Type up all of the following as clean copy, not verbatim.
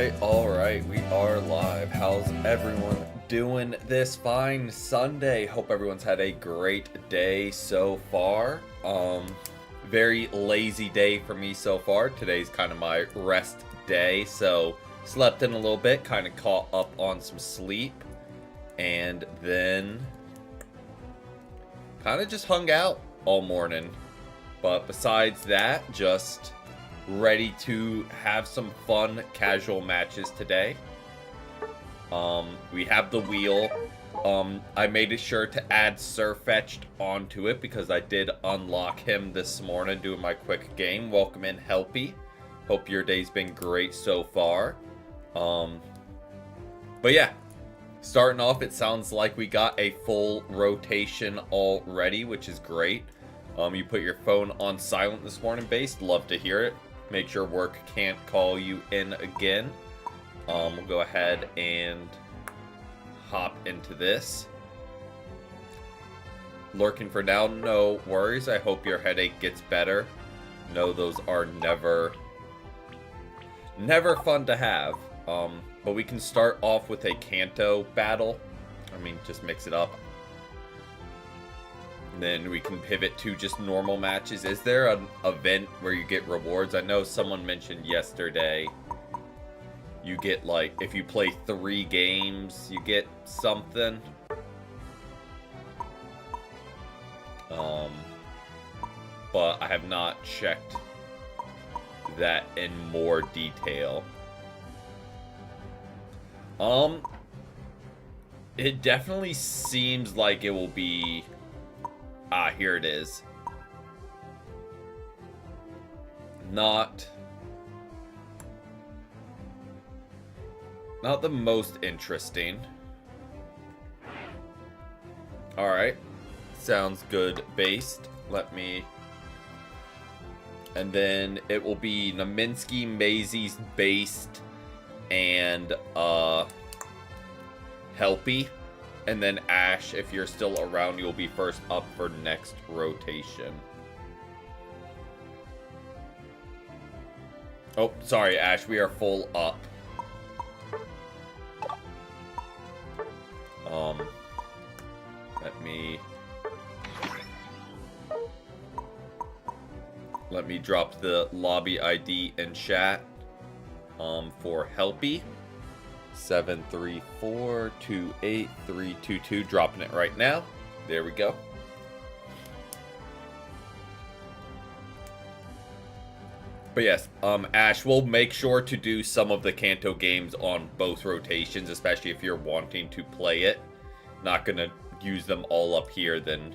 Alright, we are live. How's everyone doing this fine Sunday? Hope everyone's had a great day so far. Very lazy day for me so far. Today's kind of my rest day, so slept in a little bit, kind of caught up on some sleep, and then kind of just hung out all morning. But besides that, just ready to have some fun casual matches today. We have the wheel. I made sure to add Surfetched onto it because I did unlock him this morning doing my quick game. Welcome in, Helpy. Hope your day's been great so far. But yeah, starting off, it sounds like we got a full rotation already, which is great. You put your phone on silent this morning, Based. Love to hear it. Make sure work can't call you in again. We'll go ahead and hop into this. Lurking for now, no worries. I hope your headache gets better. No, those are never fun to have. But we can start off with a Kanto battle. I mean, just mix it up. Then we can pivot to just normal matches. Is there an event where you get rewards? I know someone mentioned yesterday you get, like, if you play 3 games, you get something. But I have not checked that in more detail. It definitely seems like it will be... Ah, here it is. Not the most interesting. Alright. Sounds good, Based. Let me... And then it will be Naminsky, Maisie's, Based, and Helpy. And then Ash, if you're still around, you'll be first up for next rotation. Oh, sorry, Ash, we are full up. Let me drop the lobby ID in chat for Helpy. 734282322, dropping it right now. There we go. But yes, Ash will make sure to do some of the Kanto games on both rotations, especially if you're wanting to play it. Not gonna use them all up here, then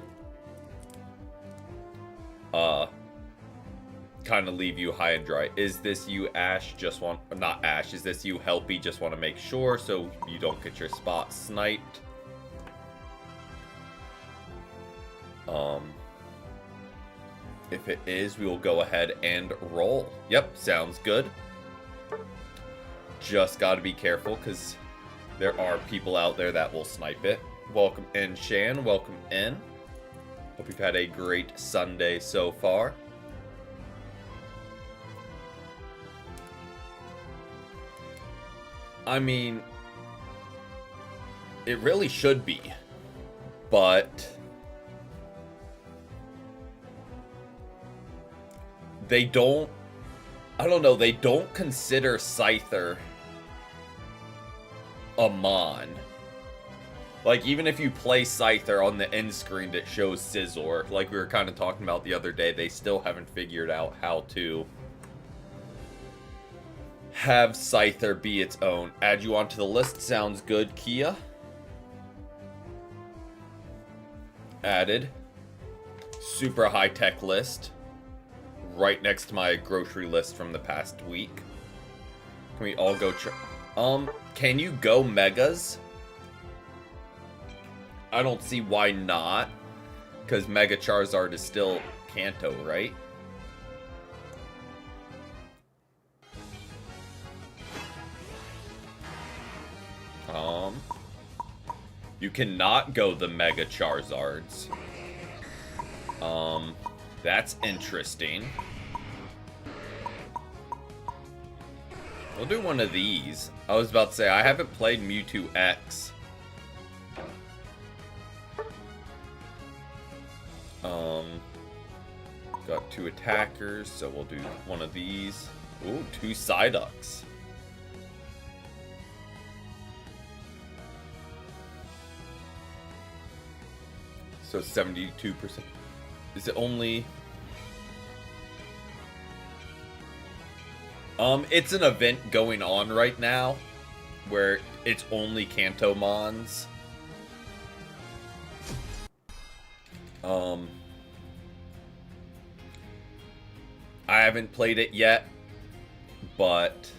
kind of leave you high and dry. Is this you, Ash? Not Ash. Is this you, Helpy? Just want to make sure so you don't get your spot sniped. If it is, we will go ahead and roll. Yep, sounds good. Just got to be careful because there are people out there that will snipe it. Welcome in, Shan. Welcome in. Hope you've had a great Sunday so far. I mean, it really should be, but they don't, I don't know, they don't consider Scyther a Mon. Like, even if you play Scyther on the end screen that shows Scizor, like we were kind of talking about the other day, they still haven't figured out how to have Scyther be its own. Add you onto the list. Sounds good, Kia. Added. Super high-tech list. Right next to my grocery list from the past week. Can we all go... can you go Megas? I don't see why not. Because Mega Charizard is still Kanto, right? You cannot go the Mega Charizards. That's interesting. We'll do one of these. I was about to say, I haven't played Mewtwo X. Got 2 attackers, so we'll do one of these. Ooh, 2 Psyducks. So 72%. Is it only... it's an event going on right now where it's only Kanto Mons. I haven't played it yet, but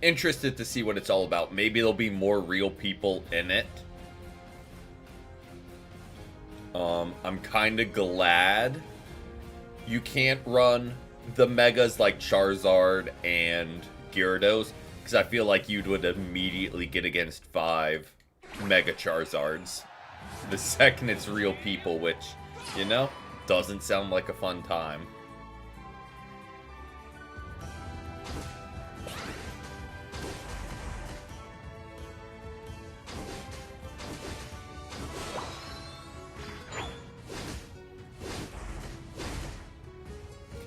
interested to see what it's all about. Maybe there'll be more real people in it. I'm kind of glad you can't run the megas like Charizard and Gyarados, because I feel like you would immediately get against 5 Mega Charizards the second it's real people, which, you know, doesn't sound like a fun time.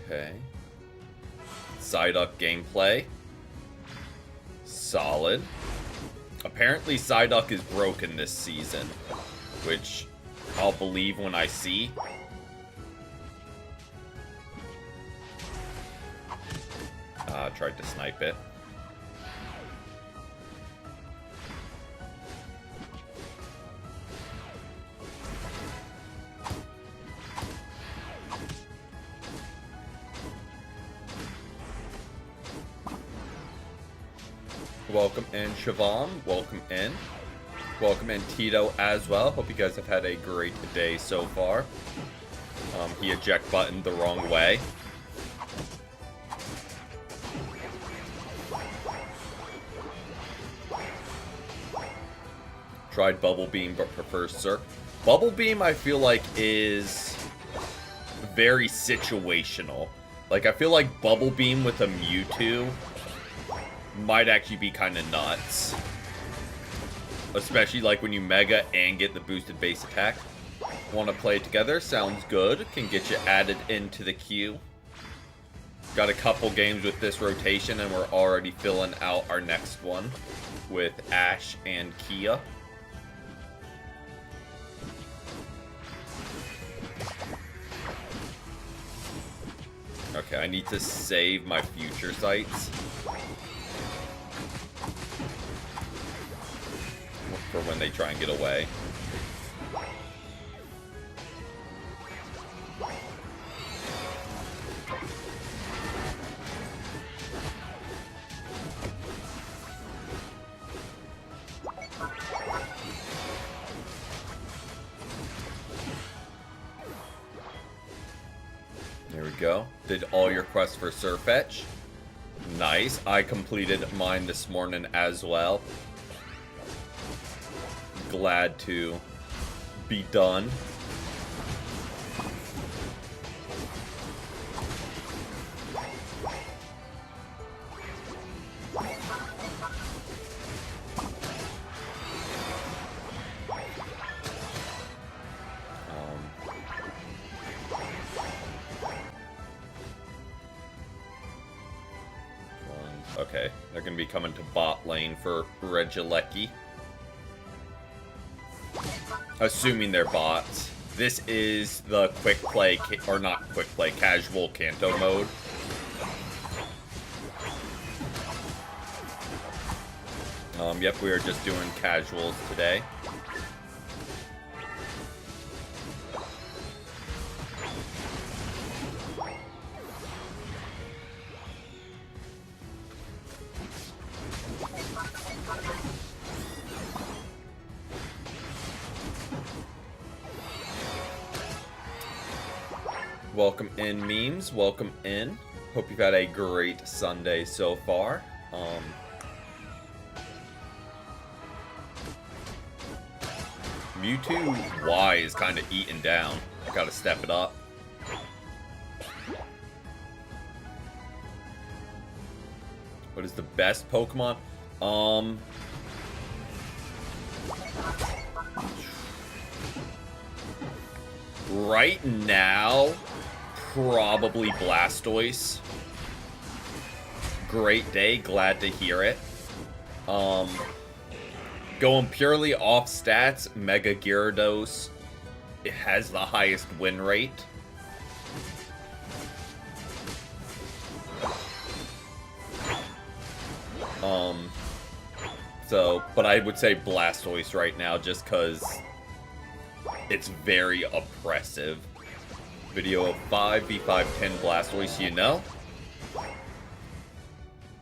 Okay. Psyduck gameplay. Solid. Apparently Psyduck is broken this season, which I'll believe when I see. Tried to snipe it. Welcome in, Siobhan. Welcome in. Welcome in, Tito, as well. Hope you guys have had a great day so far. He eject buttoned the wrong way. Tried Bubble Beam, but prefers Surf. Bubble Beam, I feel like, is very situational. Like, I feel like Bubble Beam with a Mewtwo might actually be kind of nuts. Especially like when you Mega and get the boosted base attack. Want to play it together? Sounds good. Can get you added into the queue. Got a couple games with this rotation and we're already filling out our next one with Ash and Kia. Okay, I need to save my future sites for when they try and get away. There we go. Did all your quests for Surfetch. Nice. I completed mine this morning as well. Glad to be done. Okay, they're going to be coming to bot lane for Regieleki. Assuming they're bots. This is the quick play, or not quick play, casual Kanto mode. Yep, we are just doing casuals today. Welcome in, memes. Welcome in. Hope you've had a great Sunday so far. Mewtwo Y is kind of eaten down. Gotta step it up. What What is the best Pokemon? Right now, probably Blastoise. Great day, glad to hear it. Going purely off stats, Mega Gyarados, it has the highest win rate. But I would say Blastoise right now just because it's very oppressive. Video of 5v5-10 Blastoise, you know?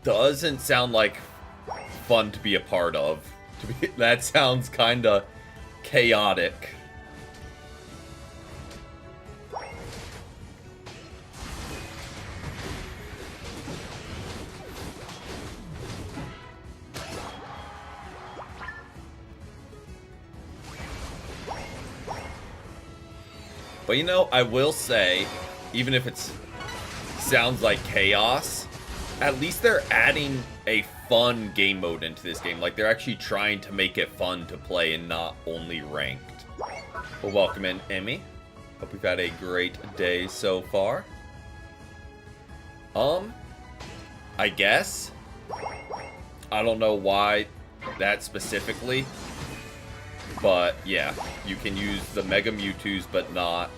Doesn't sound like fun to be a part of. That sounds kinda chaotic. But you know, I will say, even if it sounds like chaos, at least they're adding a fun game mode into this game. Like, they're actually trying to make it fun to play and not only ranked. Well, welcome in, Emmy. Hope we've had a great day so far. I guess. I don't know why that specifically. But, yeah, you can use the Mega Mewtwo's, but not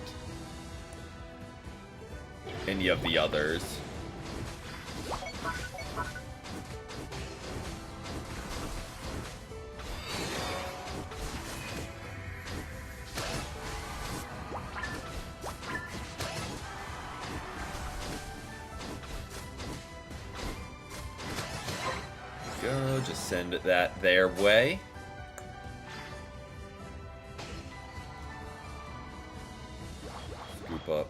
any of the others. Go, just send that their way. Scoop up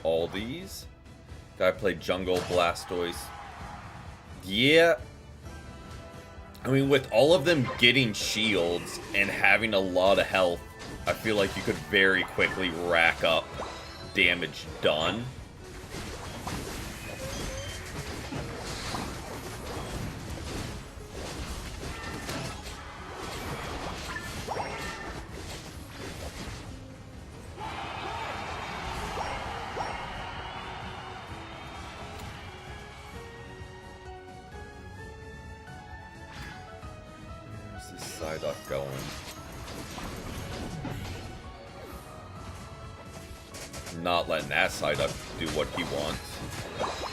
all these. Guy played Jungle Blastoise. Yeah. I mean, with all of them getting shields and having a lot of health, I feel like you could very quickly rack up damage done. Psyduck going. Not letting that Psyduck do what he wants.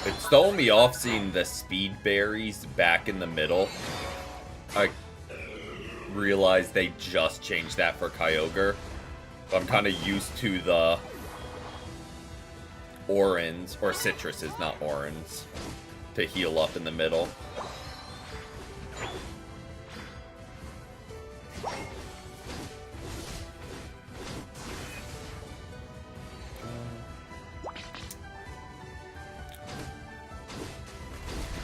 It's throwing me off seeing the speed berries back in the middle. I realized they just changed that for Kyogre. I'm kind of used to the Orans, or Citruses, not Orans, to heal up in the middle.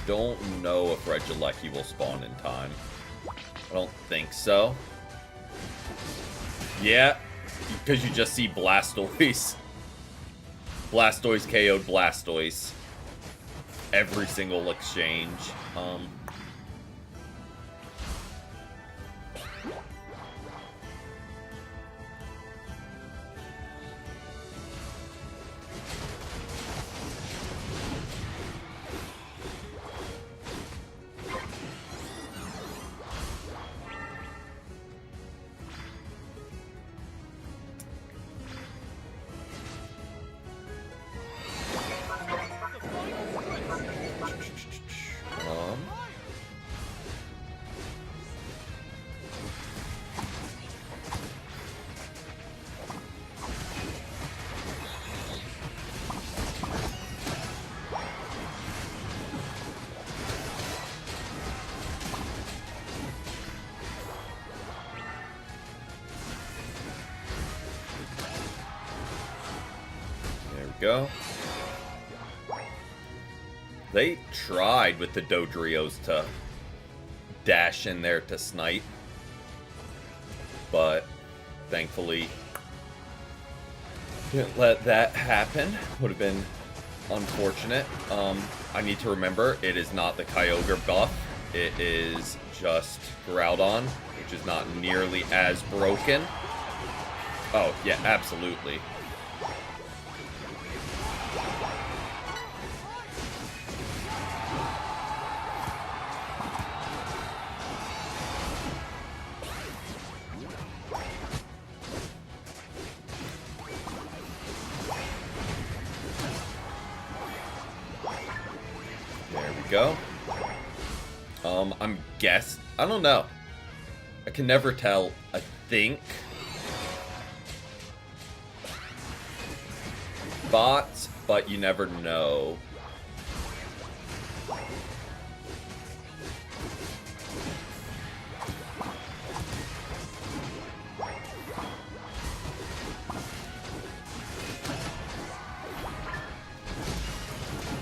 Don't know if Regieleki will spawn in time. I don't think so. Yeah, because you just see Blastoise. Blastoise KO'd Blastoise. Every single exchange. Go. They tried with the Dodrios to dash in there to snipe, but thankfully didn't let that happen. Would have been unfortunate. I need to remember, it is not the Kyogre buff. It is just Groudon, which is not nearly as broken. Oh, yeah, absolutely. There we go. I don't know. I can never tell. I think bots, but you never know.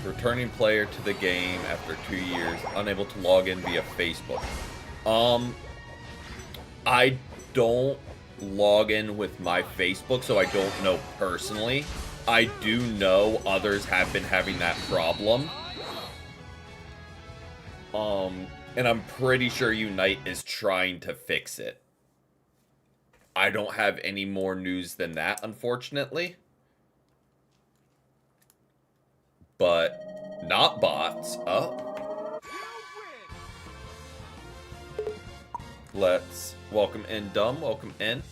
Returning player to the game after 2 years, unable to log in via Facebook. I don't log in with my Facebook, so I don't know personally. I do know others have been having that problem. And I'm pretty sure Unite is trying to fix it. I don't have any more news than that, unfortunately. But not bots. Oh. Let's welcome in Dumb. Welcome in.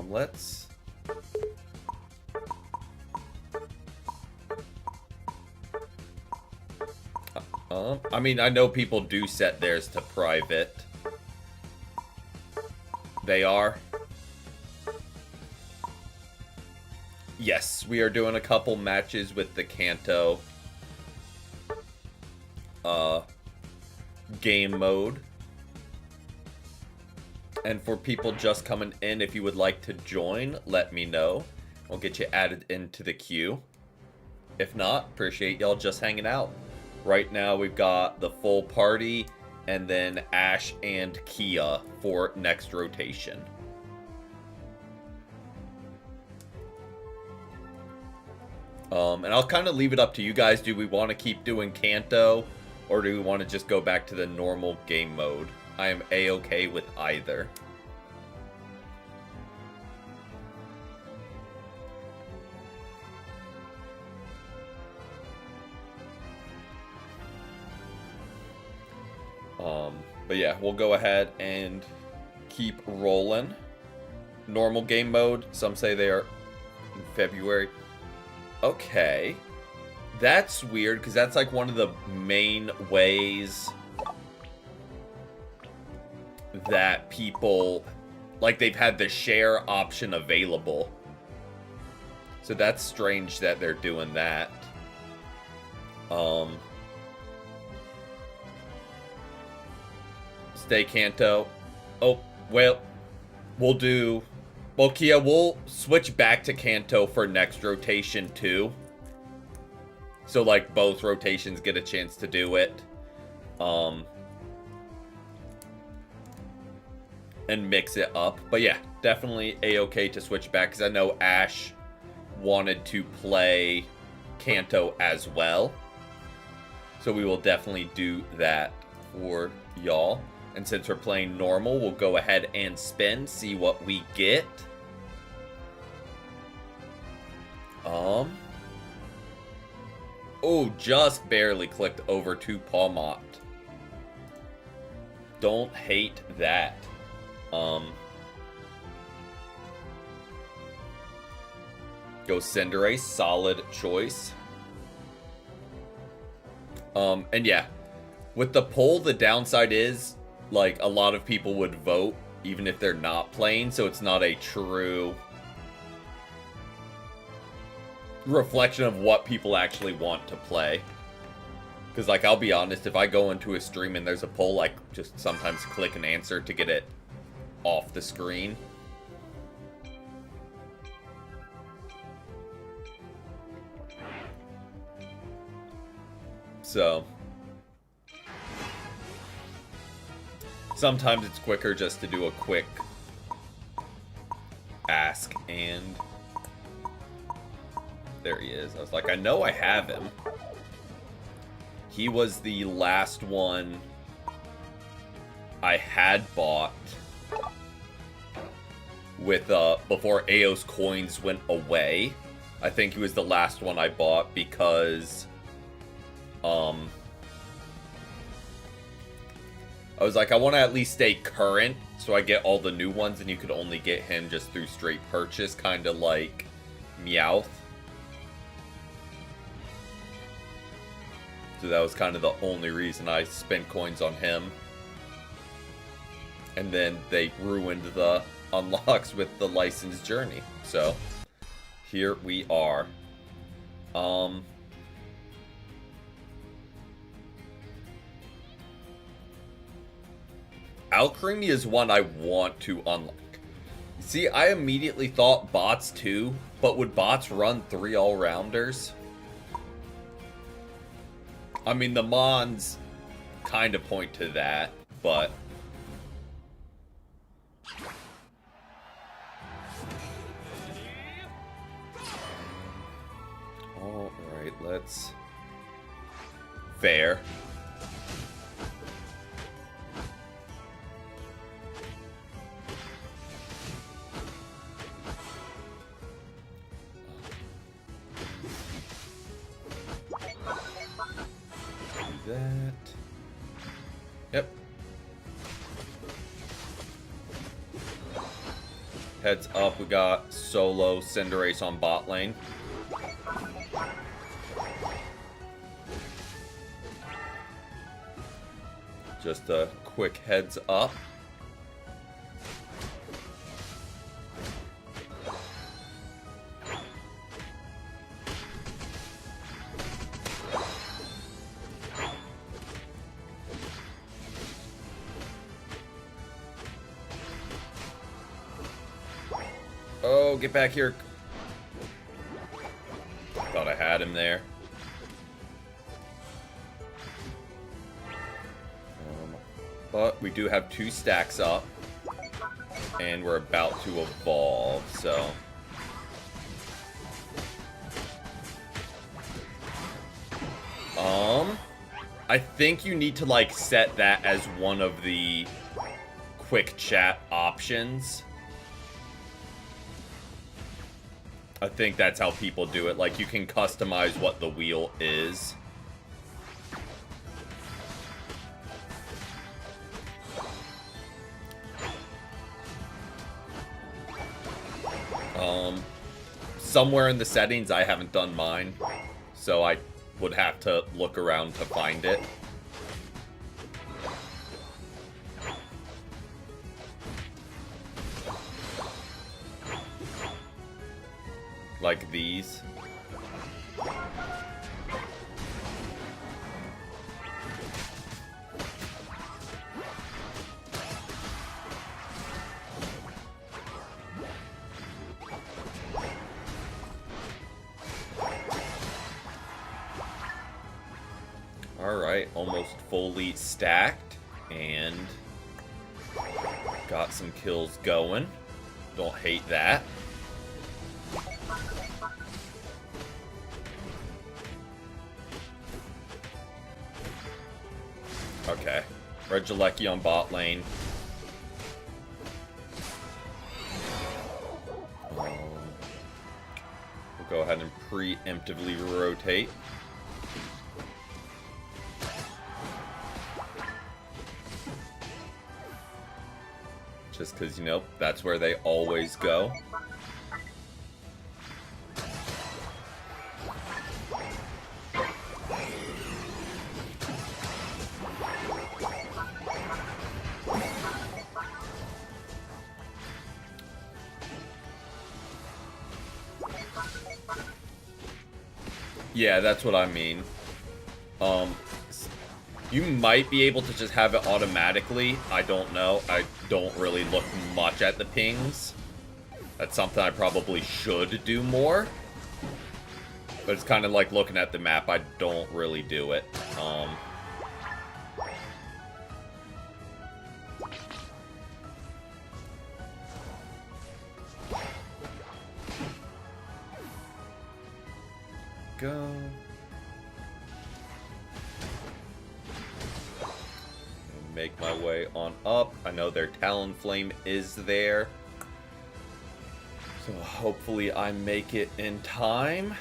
Let's. I mean, I know people do set theirs to private. They are. Yes, we are doing a couple matches with the Kanto game mode. And for people just coming in, if you would like to join, let me know. We'll get you added into the queue. If not, appreciate y'all just hanging out. Right now, we've got the full party, and then Ash and Kia for next rotation. And I'll kind of leave it up to you guys. Do we want to keep doing Kanto, or do we want to just go back to the normal game mode? I am A-okay with either. But yeah, we'll go ahead and keep rolling. Normal game mode. Some say they are in February. Okay. That's weird, because that's like one of the main ways that people, like, they've had the share option available. So that's strange that they're doing that. Stay Kanto. Oh, well, we'll do... Well, Kia, we'll switch back to Kanto for next rotation, too. So, like, both rotations get a chance to do it. And mix it up. But yeah, definitely A-okay to switch back, because I know Ash wanted to play Kanto as well. So we will definitely do that for y'all. And since we're playing normal, we'll go ahead and spin, see what we get. Oh, just barely clicked over to Palmot. Don't hate that. Go Cinderace, solid choice. And yeah, with the poll, the downside is, like, a lot of people would vote even if they're not playing, so it's not a true reflection of what people actually want to play. Because, like, I'll be honest, if I go into a stream and there's a poll, I just sometimes click an answer to get it off the screen. So sometimes it's quicker just to do a quick ask and There he is. I was like, I know I have him. He was the last one I had bought with before Ao's coins went away. I think he was the last one I bought because I was like, I want to at least stay current so I get all the new ones, and you could only get him just through straight purchase, kind of like Meowth. So that was kind of the only reason I spent coins on him. And then they ruined the unlocks with the licensed journey. So here we are. Alcremie is one I want to unlock. See, I immediately thought bots too, but would bots run 3 all-rounders? I mean, the Mons kind of point to that, but... Alright, let's... Fair. That. Yep. Heads up, we got solo Cinderace on bot lane. Just a quick heads up. Oh, get back here. Thought I had him there. But we do have 2 stacks up. And we're about to evolve, so... I think you need to, like, set that as one of the quick chat options. I think that's how people do it. Like, you can customize what the wheel is. Somewhere in the settings, I haven't done mine. So I would have to look around to find it. Like these. Alright, almost fully stacked, and got some kills going. Don't hate that. Okay, Regieleki on bot lane. We'll go ahead and preemptively rotate. Just because, you know, that's where they always go. Yeah, that's what I mean. You might be able to just have it automatically. I don't know. I don't really look much at the pings. That's something I probably should do more. But it's kind of like looking at the map. I don't really do it. go. Make my way on up. I know their Talonflame is there. So hopefully I make it in time.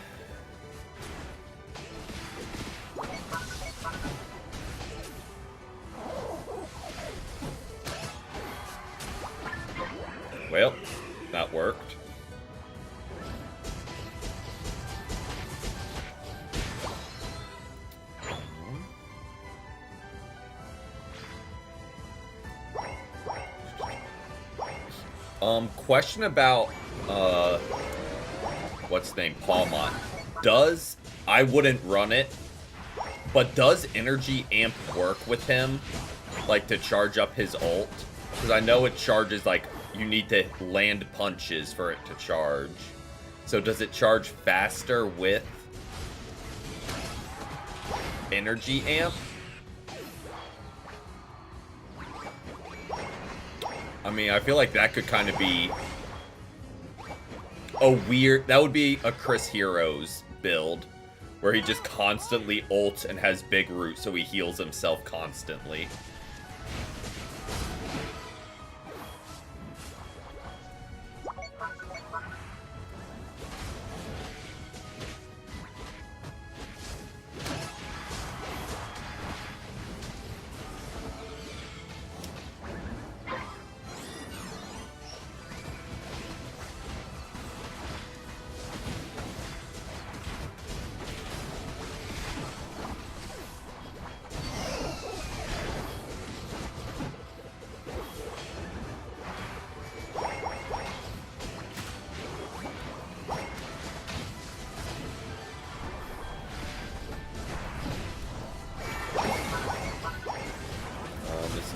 Well, that worked. Question about, what's the name? Palmont. I wouldn't run it, but does Energy Amp work with him? Like, to charge up his ult? Because I know it charges, like, you need to land punches for it to charge. So does it charge faster with Energy Amp? I mean, I feel like that could kind of be a weird... That would be a Chris Heroes build, where he just constantly ults and has big root, so he heals himself constantly.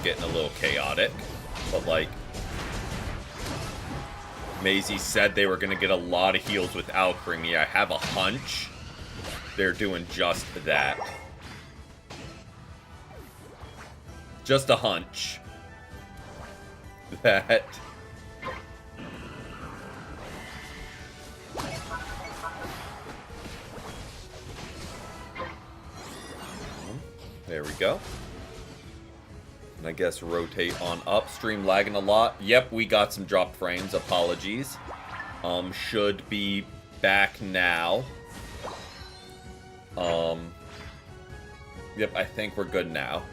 Getting a little chaotic, but like Maisie said, they were going to get a lot of heals with Alchemy. I have a hunch they're doing just that. Just a hunch that there we go. And I guess rotate on up. Stream lagging a lot. Yep, we got some dropped frames. Apologies. Should be back now. Yep, I think we're good now.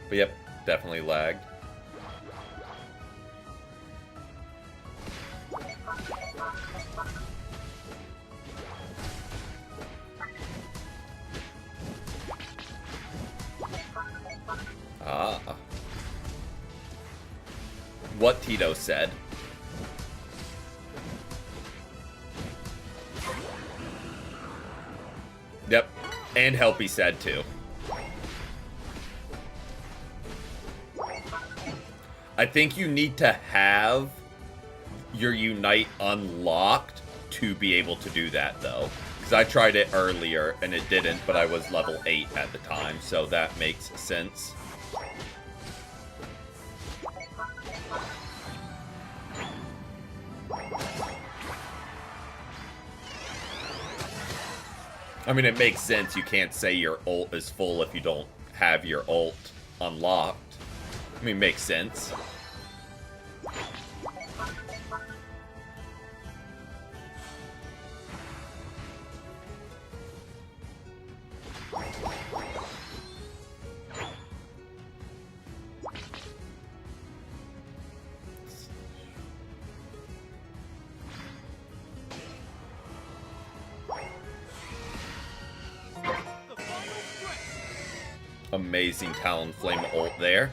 But yep, definitely lagged. Ah. What Tito said. Yep. And Helpy said too. I think you need to have your Unite unlocked to be able to do that though. Because I tried it earlier and it didn't, but I was level 8 at the time, so that makes sense. I mean, it makes sense. You can't say your ult is full if you don't have your ult unlocked. I mean, makes sense. Amazing Talonflame ult there.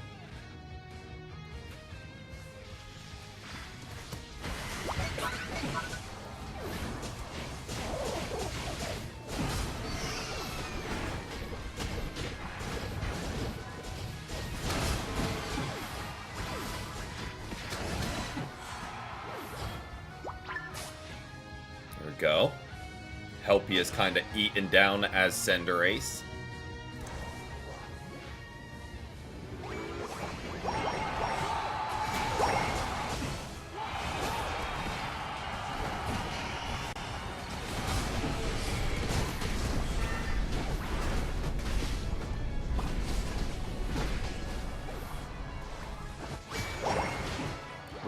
There we go. Helpy is kind of eaten down as Cinderace.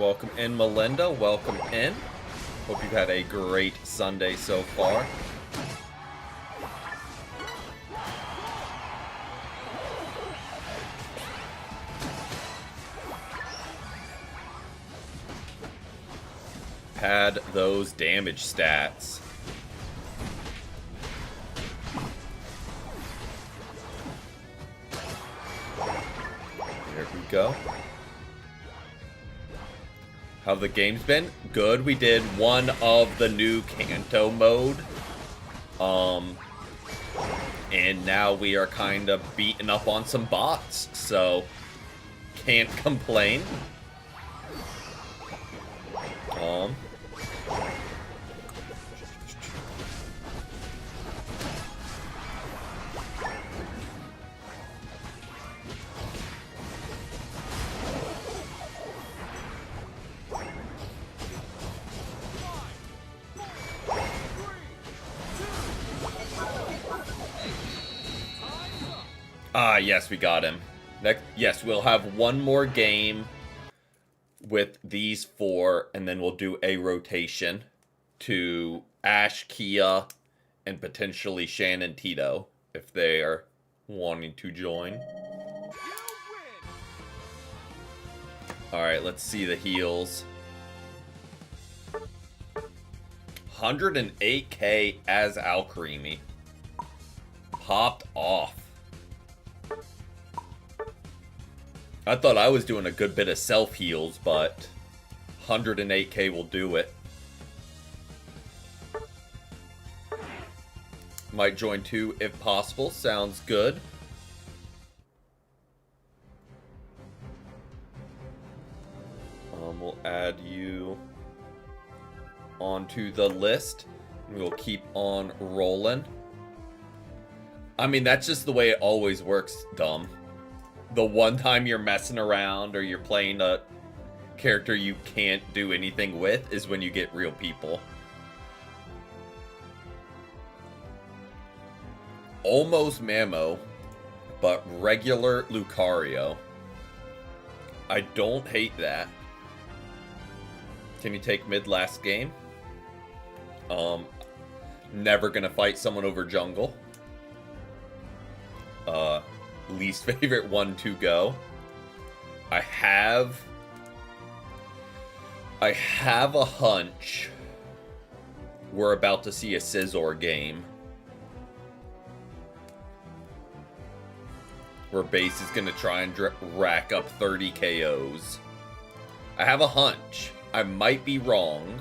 welcome in, Melinda. Welcome in. Hope you've had a great Sunday so far. Had those damage stats. There we go. How have the games been? Good. We did one of the new Kanto mode. And now we are kind of beating up on some bots, so can't complain. Yes, we got him. Yes, we'll have one more game with these four, and then we'll do a rotation to Ash, Kia, and potentially Shannon Tito, if they are wanting to join. Alright, let's see the heals. 108k as Alcremie. Popped off. I thought I was doing a good bit of self-heals, but 108k will do it. Might join too if possible. Sounds good. We'll add you onto the list. We'll keep on rolling. I mean, that's just the way it always works, dumb. The one time you're messing around or you're playing a character you can't do anything with is when you get real people. Almost Mamo, but regular Lucario. I don't hate that. Can you take mid last game? Never gonna fight someone over jungle. Least favorite one to go. I have a hunch we're about to see a Scizor game where Base is gonna try and rack up 30 KOs. I have a hunch. I might be wrong,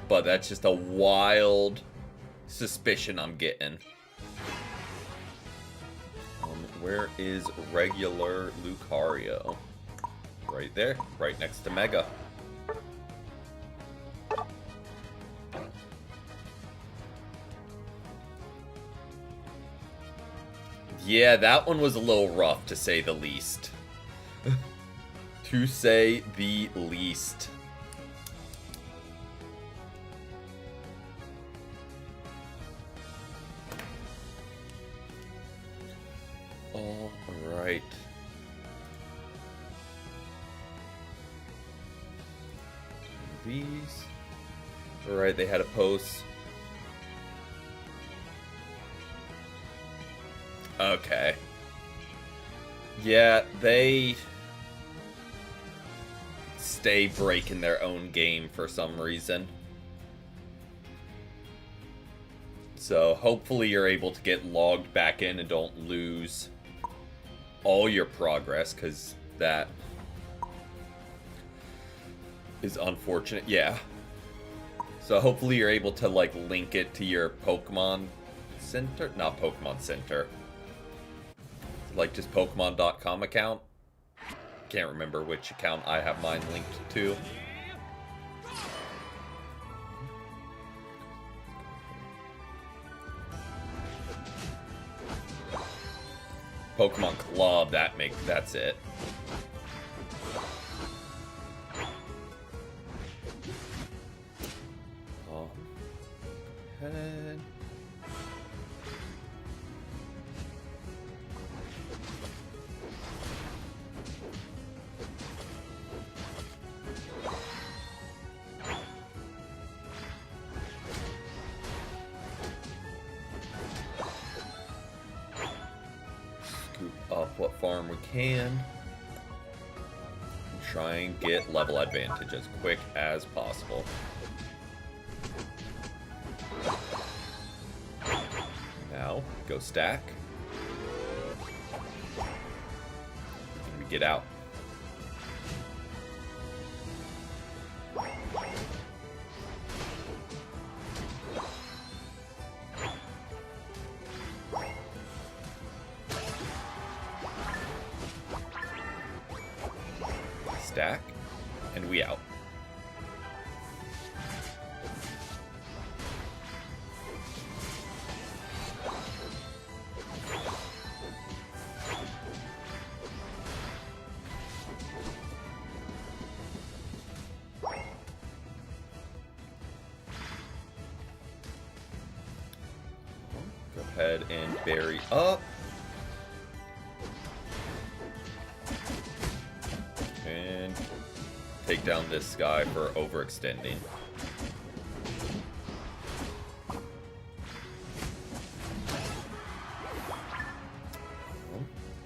but that's just a wild suspicion I'm getting. Where is regular Lucario? Right there, right next to Mega. Yeah, that one was a little rough, to say the least. To say the least. All right. These. All right, they had a post. Okay. Yeah, they stay breaking their own game for some reason. So hopefully you're able to get logged back in and don't lose all your progress, because that is unfortunate. Yeah. So hopefully you're able to like link it to your Pokemon Center. Not Pokemon Center. Like just Pokemon.com account. Can't remember which account I have mine linked to. Pokemon Club, that's it. Head. can. And try and get level advantage as quick as possible. Now, go stack. And we get out. Stack, and we out. Go ahead and bury up. And take down this guy for overextending.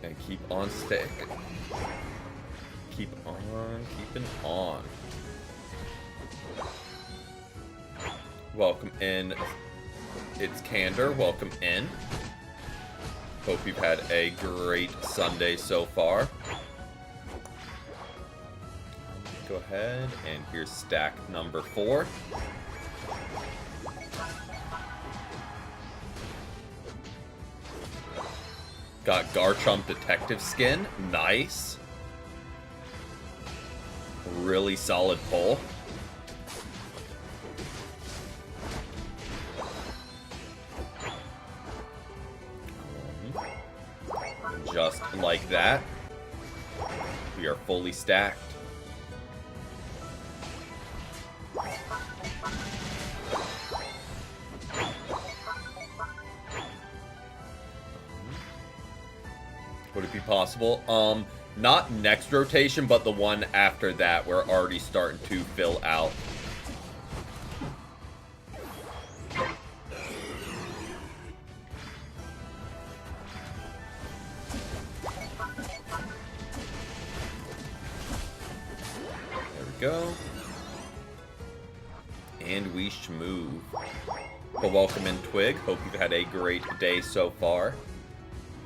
And keep on stick. Keep on keeping on. Welcome in. It's Candor. Welcome in. Hope you've had a great Sunday so far. Go ahead, and here's stack number 4. Got Garchomp Detective Skin. Nice. Really solid pull. Just like that, we are fully stacked. Would it be possible? Not next rotation, but the one after that, we're already starting to fill out. There we go. And we schmoo. But welcome in, Twig. Hope you've had a great day so far.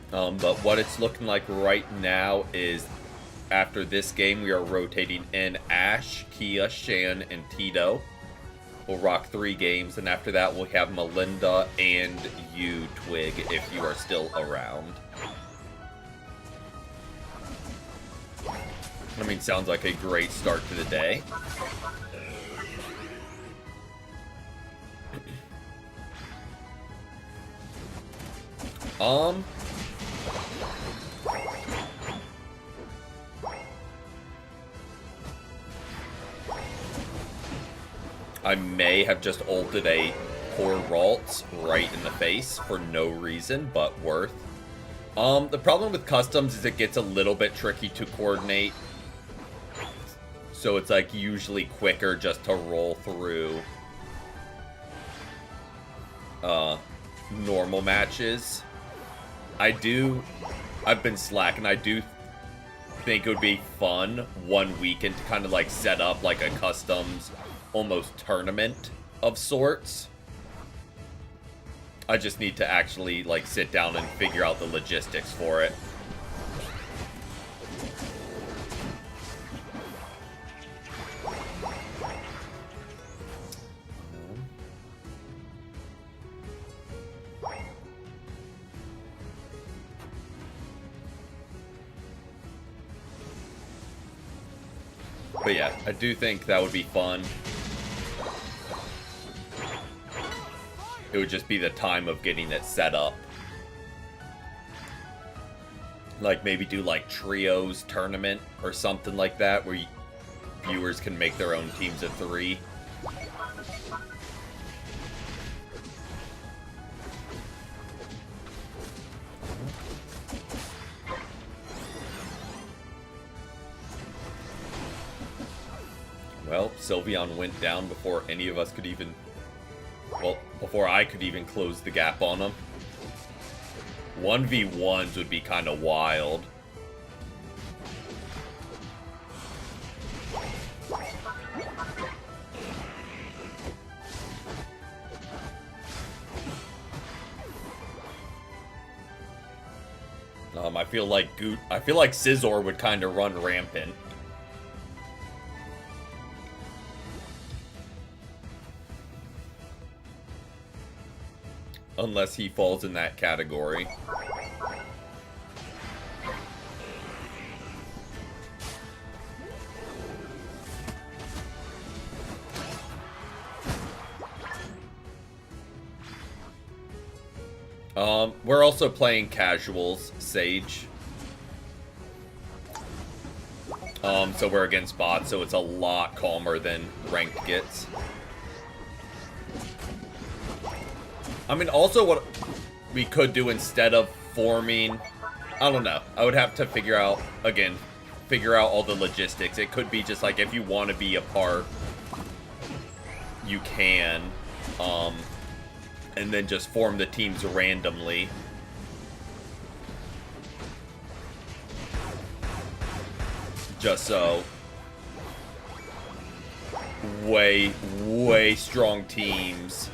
But what it's looking like right now is after this game, we are rotating in Ash, Kia, Shan, and Tito. We'll rock 3 games, and after that, we'll have Melinda and you, Twig, if you are still around. I mean, sounds like a great start to the day. I may have just ulted a poor Ralts right in the face for no reason, but worth. The problem with customs is it gets a little bit tricky to coordinate. So it's like usually quicker just to roll through normal matches. I've been slacking. I do think it would be fun one weekend to kind of like set up like a customs almost tournament of sorts. I just need to actually like sit down and figure out the logistics for it. But yeah, I do think that would be fun. It would just be the time of getting it set up. Like maybe do like trios tournament or something like that where viewers can make their own teams of 3. Well, Sylveon went down before any of us could even... Well, before I could even close the gap on him. 1v1s would be kind of wild. I feel like Scizor would kind of run rampant. Unless he falls in that category. We're also playing casuals, Sage. So we're against bots, so it's a lot calmer than ranked gets. I mean, also what we could do instead of forming, I don't know. I would have to figure out all the logistics. It could be just like if you want to be a part, you can, and then just form the teams randomly. Just so way strong teams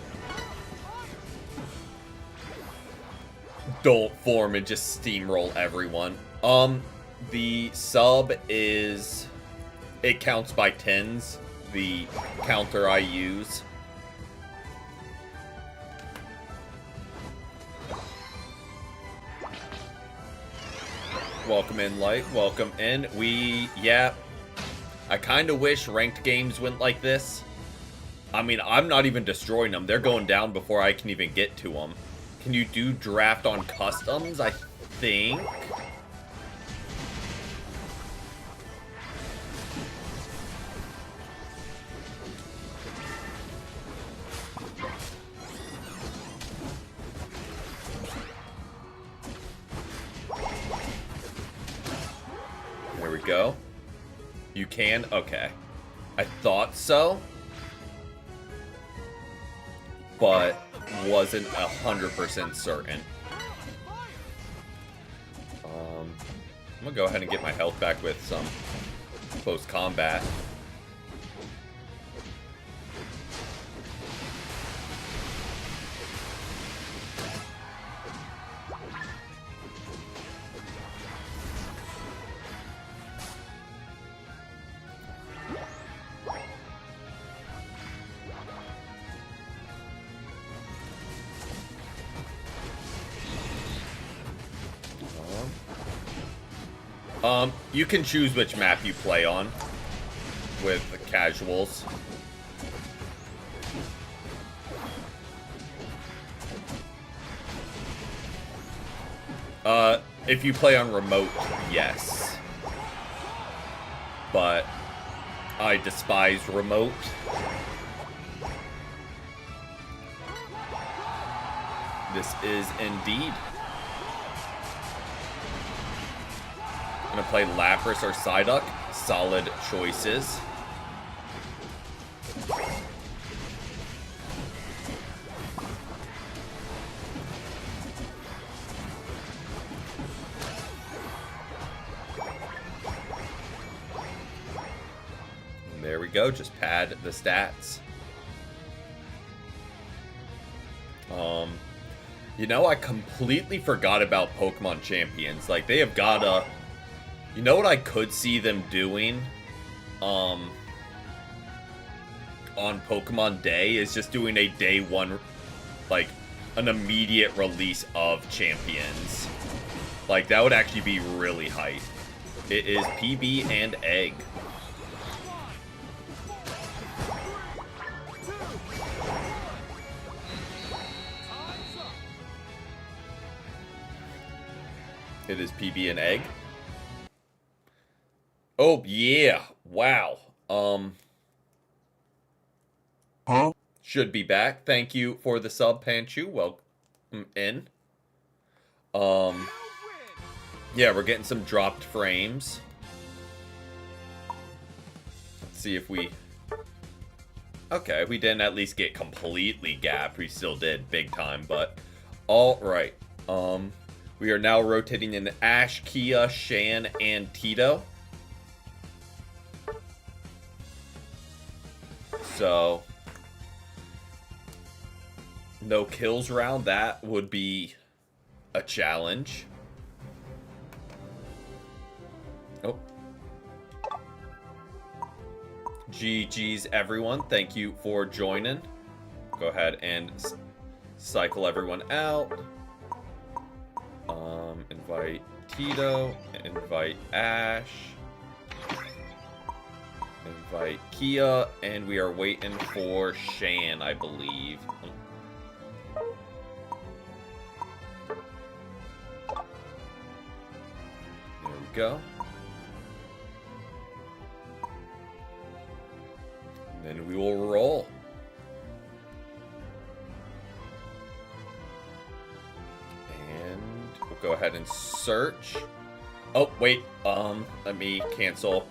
don't form and just steamroll everyone. The sub is, it counts by tens, the counter I use. Welcome in, Light. Welcome in. Yeah, I kind of wish ranked games went like this. I mean, I'm not even destroying them. They're going down before I can even get to them. Can you do draft on customs? I think. There we go. You can? Okay. I thought so. But wasn't 100% certain. I'm gonna go ahead and get my health back with some close combat. You can choose which map you play on with the casuals. If you play on remote, yes. But I despise remote. This is indeed. I'm gonna play Lapras or Psyduck. Solid choices. And there we go. Just pad the stats. You know, I completely forgot about Pokemon Champions. Like, they have gotta... You know what I could see them doing on Pokemon Day is just doing a day one, like, an immediate release of Champions. Like, that would actually be really hype. It is PB and Egg. It is PB and Egg. Oh, yeah. Wow. Huh? Should be back. Thank you for the sub, Panchu. Welcome in. Yeah, we're getting some dropped frames. Let's see if we... Okay, we didn't at least get completely gapped. We still did big time, but... Alright. We are now rotating in Ash, Kia, Shan, and Tito. So, no kills round. That would be a challenge. GG's everyone. Thank you for joining. Go ahead and cycle everyone out. Invite Tito. Invite Ash. Invite Kia. And we are waiting for Shan, I believe. There we go. And then we will roll. And we'll go ahead and search. Oh, wait. Let me cancel.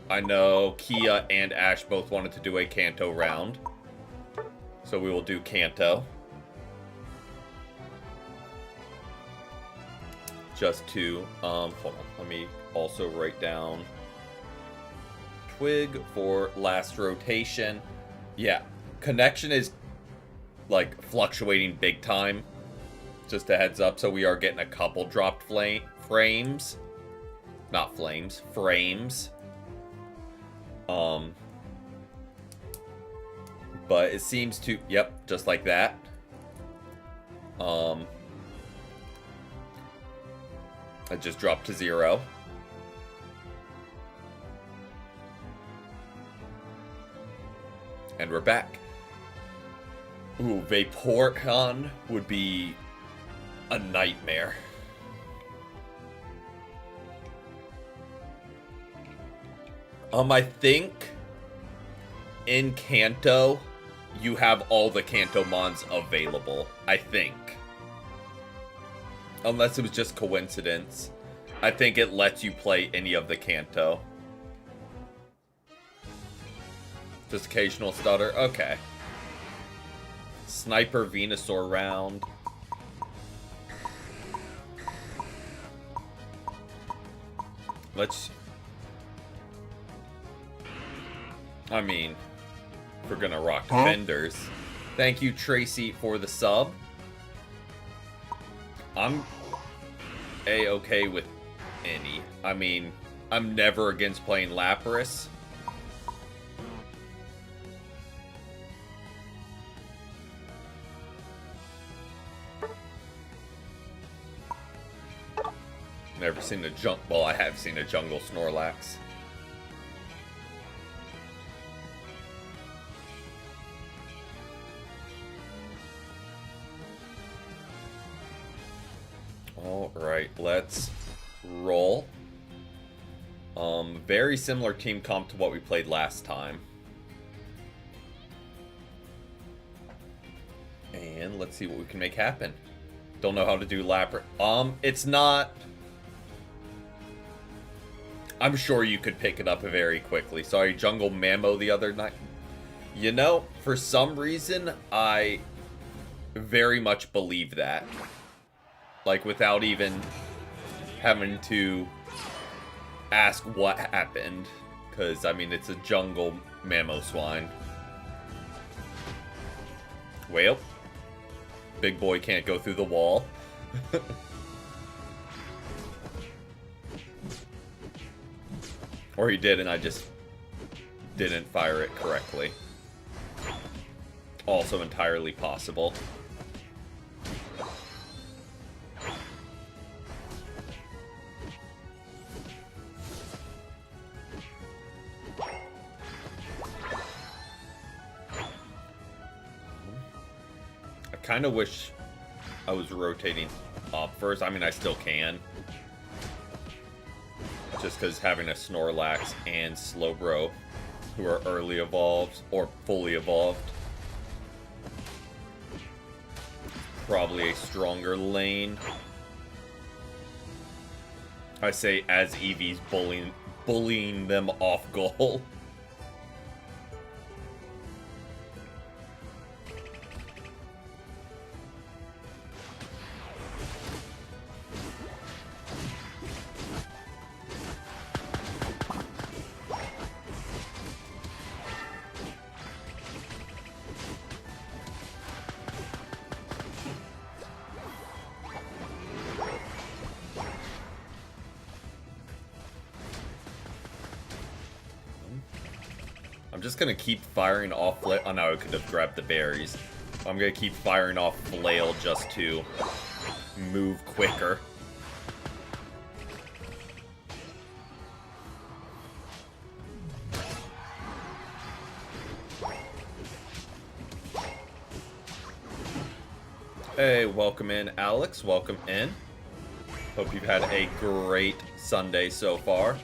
I know Kia and Ash both wanted to do a Kanto round. So we will do Kanto. Just to, hold on. Let me also write down Twig for last rotation. Yeah, connection is like fluctuating big time. Just a heads up, so we are getting a couple dropped frames. Not flames, frames. But it seems to, yep, just like that. It just dropped to 0. And we're back. Ooh, Vaporeon would be a nightmare. I think in Kanto, you have all the Kanto mons available. I think. Unless it was just coincidence. I think it lets you play any of the Kanto. Just occasional stutter? Okay. Sniper Venusaur round. Let's... I mean, if we're gonna rock defenders. Thank you, Tracy, for the sub. I'm A-okay with any. I mean, I'm never against playing Lapras. Never seen a well, I have seen a jungle Snorlax. Alright, let's roll. Very similar team comp to what we played last time. And let's see what we can make happen. Don't know how to do Lapras. It's not... I'm sure you could pick it up very quickly. Sorry, Jungle Mammo the other night. You know, for some reason, I very much believe that. Like, without even having to ask what happened. Because, I mean, it's a Jungle Mamoswine. Well, big boy can't go through the wall. Or he did, and I just didn't fire it correctly. Also entirely possible. I kind of wish I was rotating up first. I mean, I still can. Just because having a Snorlax and Slowbro, who are early evolved, or fully evolved, probably a stronger lane. I say as Eevee's bullying them off goal. I'm just gonna keep firing off flail. Oh no, I could have grabbed the berries. I'm gonna keep firing off flail just to move quicker. Hey, welcome in, Alex. Welcome in. Hope you've had a great Sunday so far.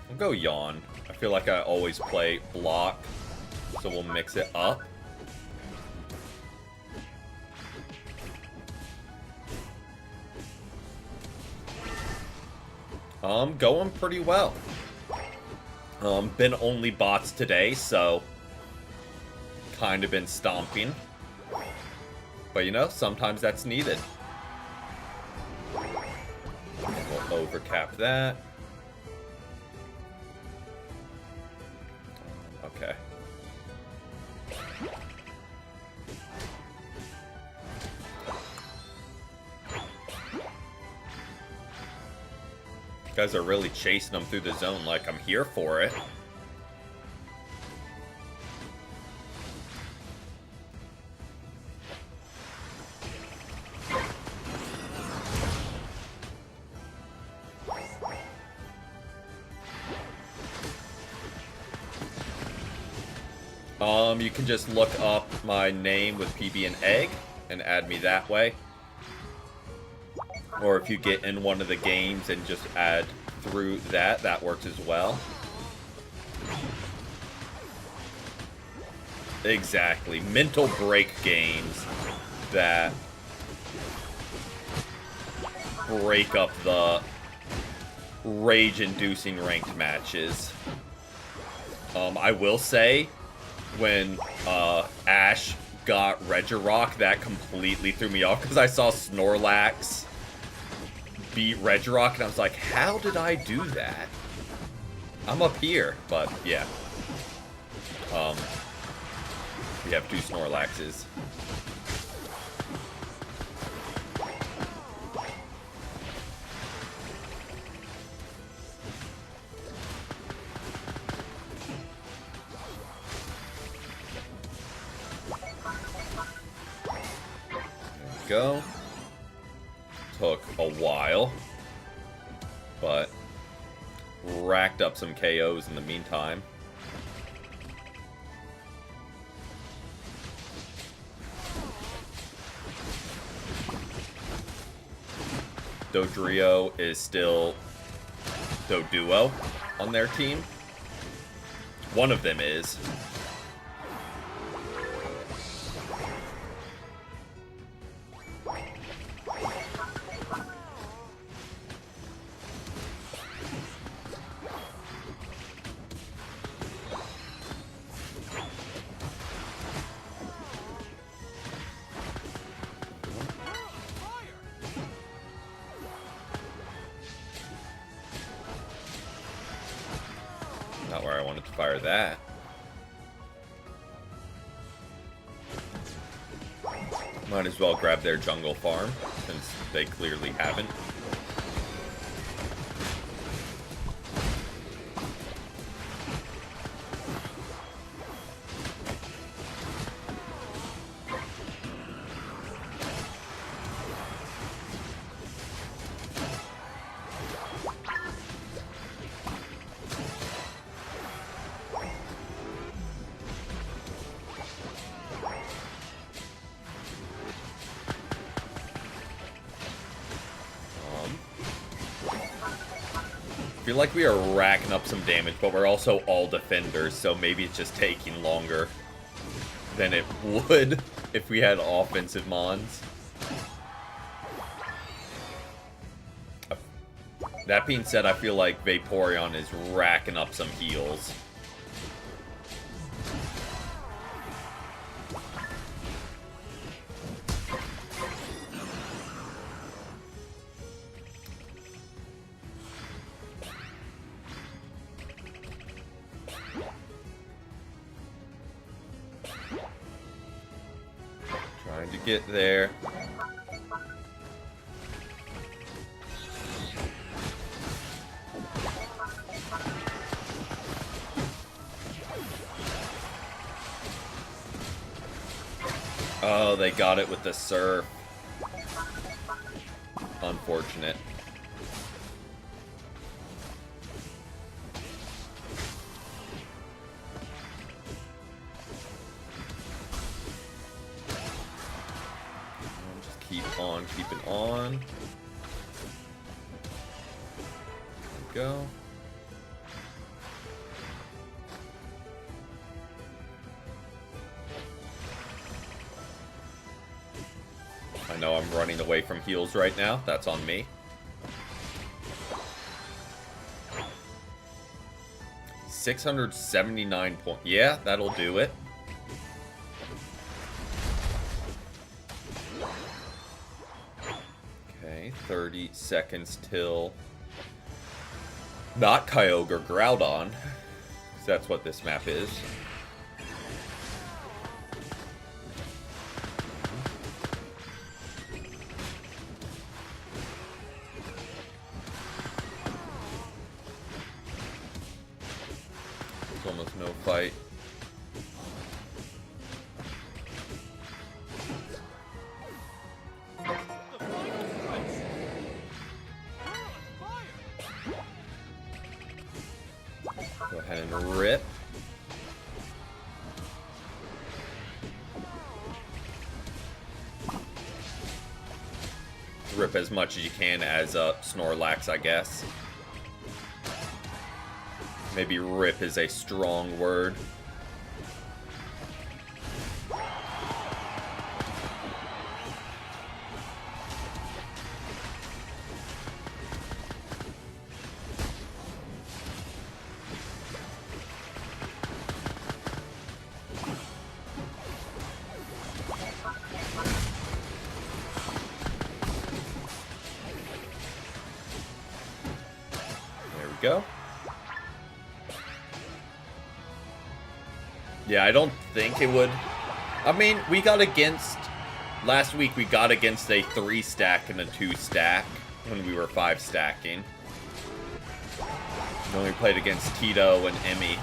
I'll go yawn. I feel like I always play block, so we'll mix it up. Going pretty well. Been only bots today, so kind of been stomping. But you know, sometimes that's needed. We'll overcap that. Okay. You guys are really chasing them through the zone like I'm here for it. You can just look up my name with PB and egg and add me that way. Or if you get in one of the games and just add through that, that works as well. Exactly. Mental break games that break up the rage-inducing ranked matches. I will say, when Ash got Regirock, that completely threw me off because I saw Snorlax beat Regirock and I was like, how did I do that? I'm up here, but yeah. We have 2 Snorlaxes. Go. Took a while, but racked up some KOs in the meantime. Dodrio is still Doduo on their team. One of them is. Not where I wanted to fire that. Might as well grab their jungle farm, since they clearly haven't. I feel like we are racking up some damage, but we're also all defenders, so maybe it's just taking longer than it would if we had offensive mons. That being said, I feel like Vaporeon is racking up some heals. Trying to get there. Oh, they got it with the surf. Unfortunate. Just keep on keeping on. There we go. I know I'm running away from heals right now. That's on me. 679 points. Yeah, that'll do it. Okay, 30 seconds till... Not Kyogre, Groudon. 'Cause that's what this map is. Almost no fight. Go ahead and rip. Rip as much as you can as Snorlax, I guess. Maybe rip is a strong word. There we go. Yeah, I don't think it would. I mean, we got against... Last week, we got against a 3-stack and a 2-stack when we were 5-stacking. Then we played against Tito and Emmy.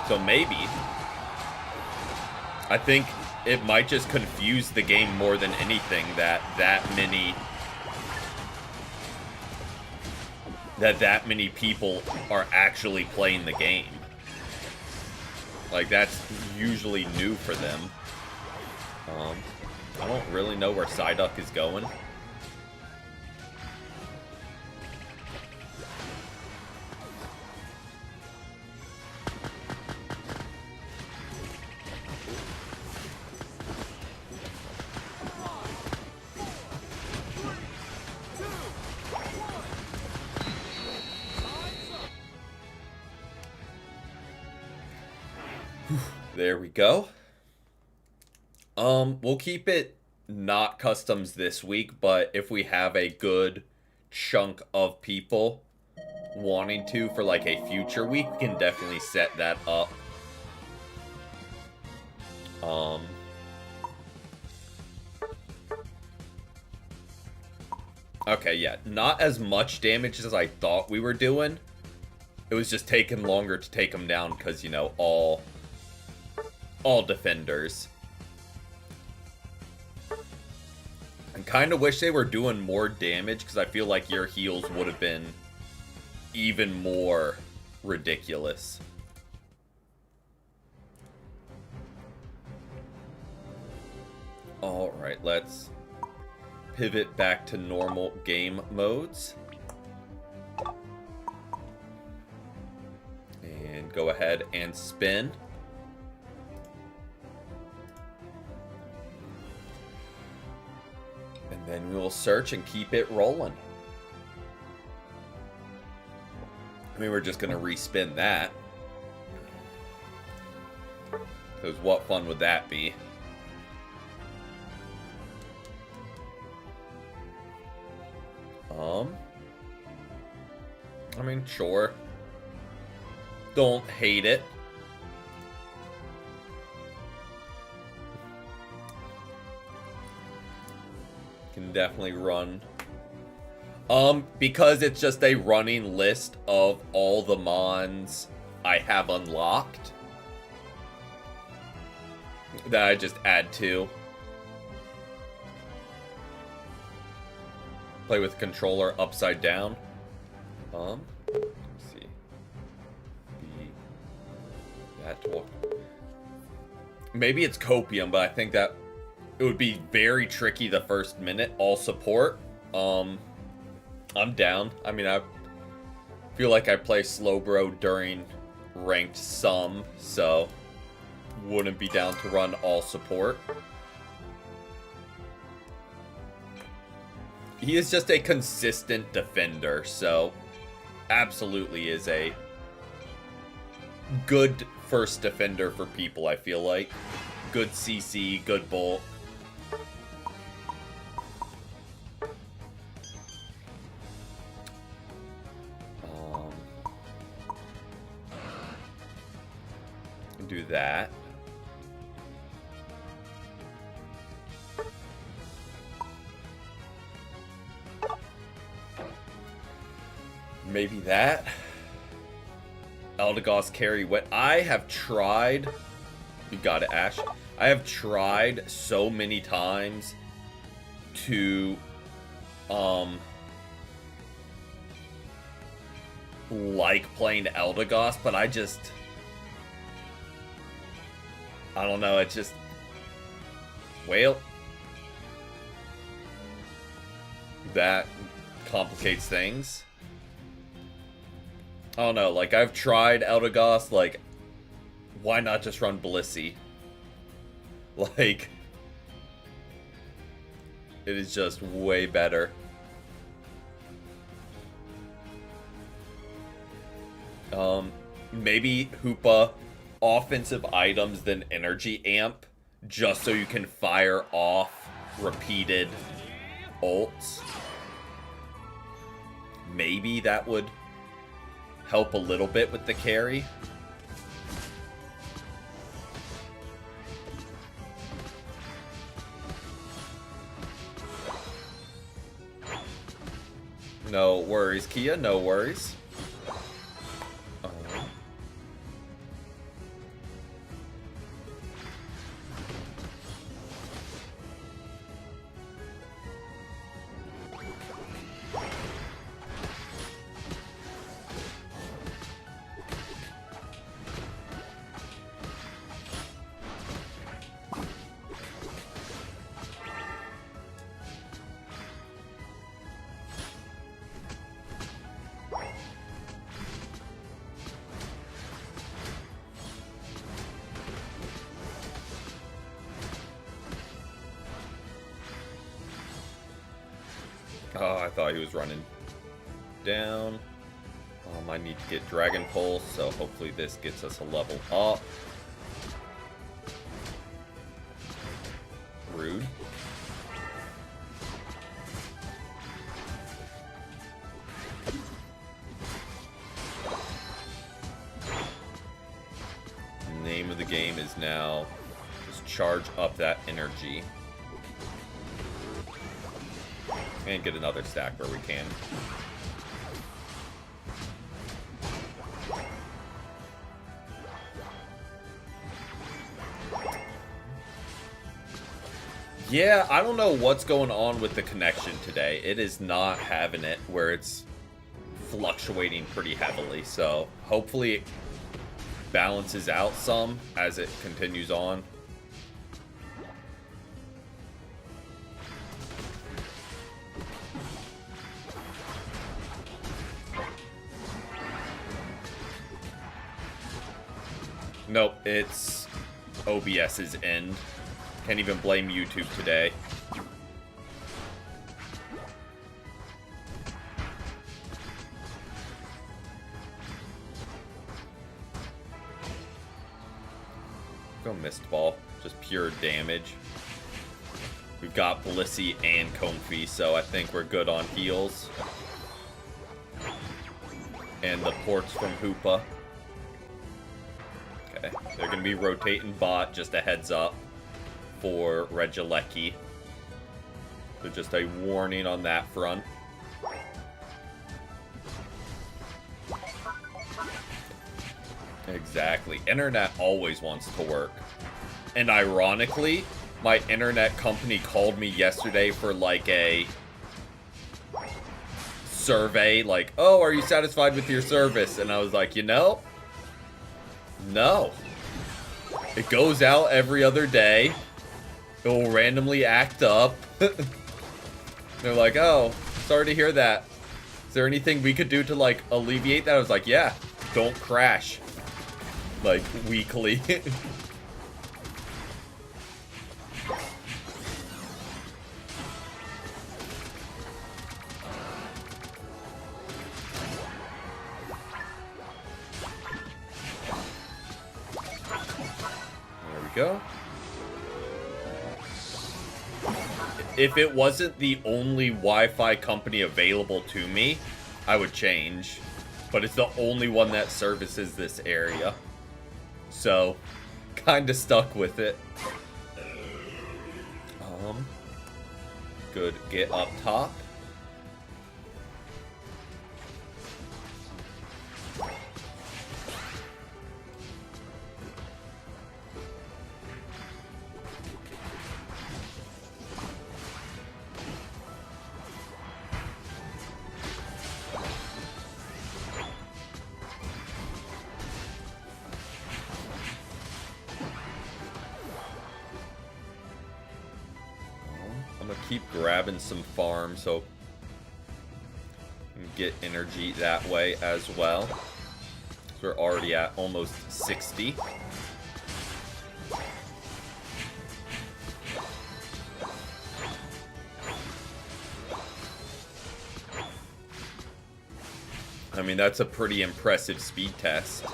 So maybe. I think it might just confuse the game more than anything that many people are actually playing the game. Like, that's usually new for them. I don't really know where Psyduck is going. There we go. We'll keep it not customs this week, but if we have a good chunk of people wanting to for like a future week, we can definitely set that up. Okay, yeah, not as much damage as I thought we were doing. It was just taking longer to take them down because, you know, all defenders. I kind of wish they were doing more damage because I feel like your heals would have been even more ridiculous. Alright, let's pivot back to normal game modes. And go ahead and spin. And then we will search and keep it rolling. I mean, we're just going to respin that. Because what fun would that be? I mean, sure. Don't hate it. Can definitely run Because it's just a running list of all the mons I have unlocked that I just add to. Play with controller upside down. Let's see. Maybe it's copium, but I think that it would be very tricky the first minute. All support. I'm down. I mean, I feel like I play Slowbro during ranked some, so wouldn't be down to run all support. He is just a consistent defender, so absolutely is a good first defender for people, I feel like. Good CC, good bulk. Do that. Maybe that. Eldegoss carry what I have tried. You got it, Ash. I have tried so many times to like playing Eldegoss, but I don't know, it's just, well, that complicates things. I don't know, like, I've tried Eldegoss, like, why not just run Blissey? Like, it is just way better. Maybe Hoopa offensive items than energy amp, just so you can fire off repeated ults. Maybe that would help a little bit with the carry. No worries, Kia, no worries. Oh, I thought he was running down. I need to get Dragon Pulse, so hopefully this gets us a level up. Rude. Name of the game is now just charge up that energy. And get another stack where we can. Yeah, I don't know what's going on with the connection today. It is not having it where it's fluctuating pretty heavily. So hopefully it balances out some as it continues on. Nope, it's OBS's end. Can't even blame YouTube today. Go Mist Ball, just pure damage. We've got Blissey and Comfy, so I think we're good on heals. And the ports from Hoopa. Okay, they're going to be rotating bot, just a heads up for Regieleki. So just a warning on that front. Exactly. Internet always wants to work. And ironically, my internet company called me yesterday for like a survey, like, oh, are you satisfied with your service? And I was like, no. It goes out every other day. It will randomly act up. They're like, oh, sorry to hear that. Is there anything we could do to, like, alleviate that? I was like, yeah, don't crash. Like, weekly. There we go. If it wasn't the only Wi-Fi company available to me, I would change. But it's the only one that services this area. So, kinda stuck with it. Good, get up top. Keep grabbing some farm so we can get energy that way as well. We're already at almost 60. I mean, that's a pretty impressive speed test.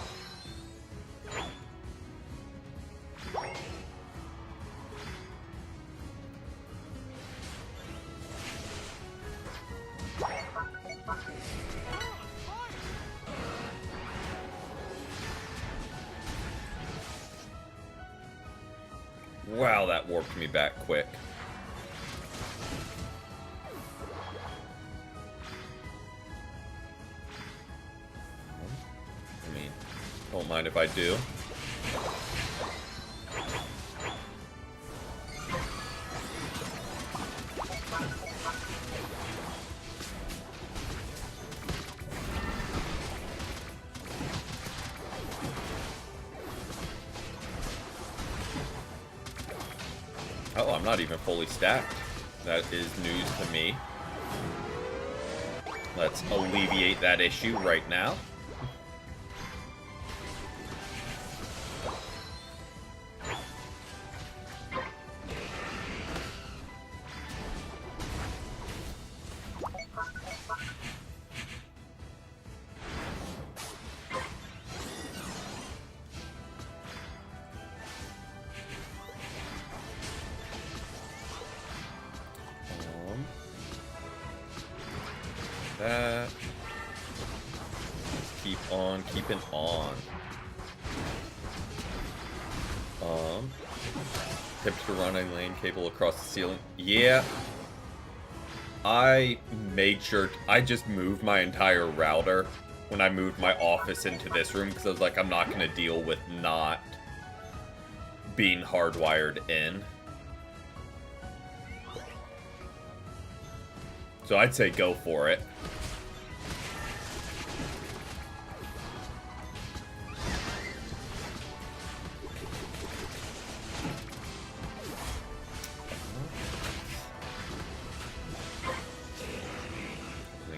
Wow, that warped me back quick. I mean, don't mind if I do. Oh, I'm not even fully stacked. That is news to me. Let's alleviate that issue right now. That. Keep on keeping on. Tips for running lane cable across the ceiling. Yeah. I made sure I just moved my entire router when I moved my office into this room because I was like, I'm not going to deal with not being hardwired in. So I'd say go for it.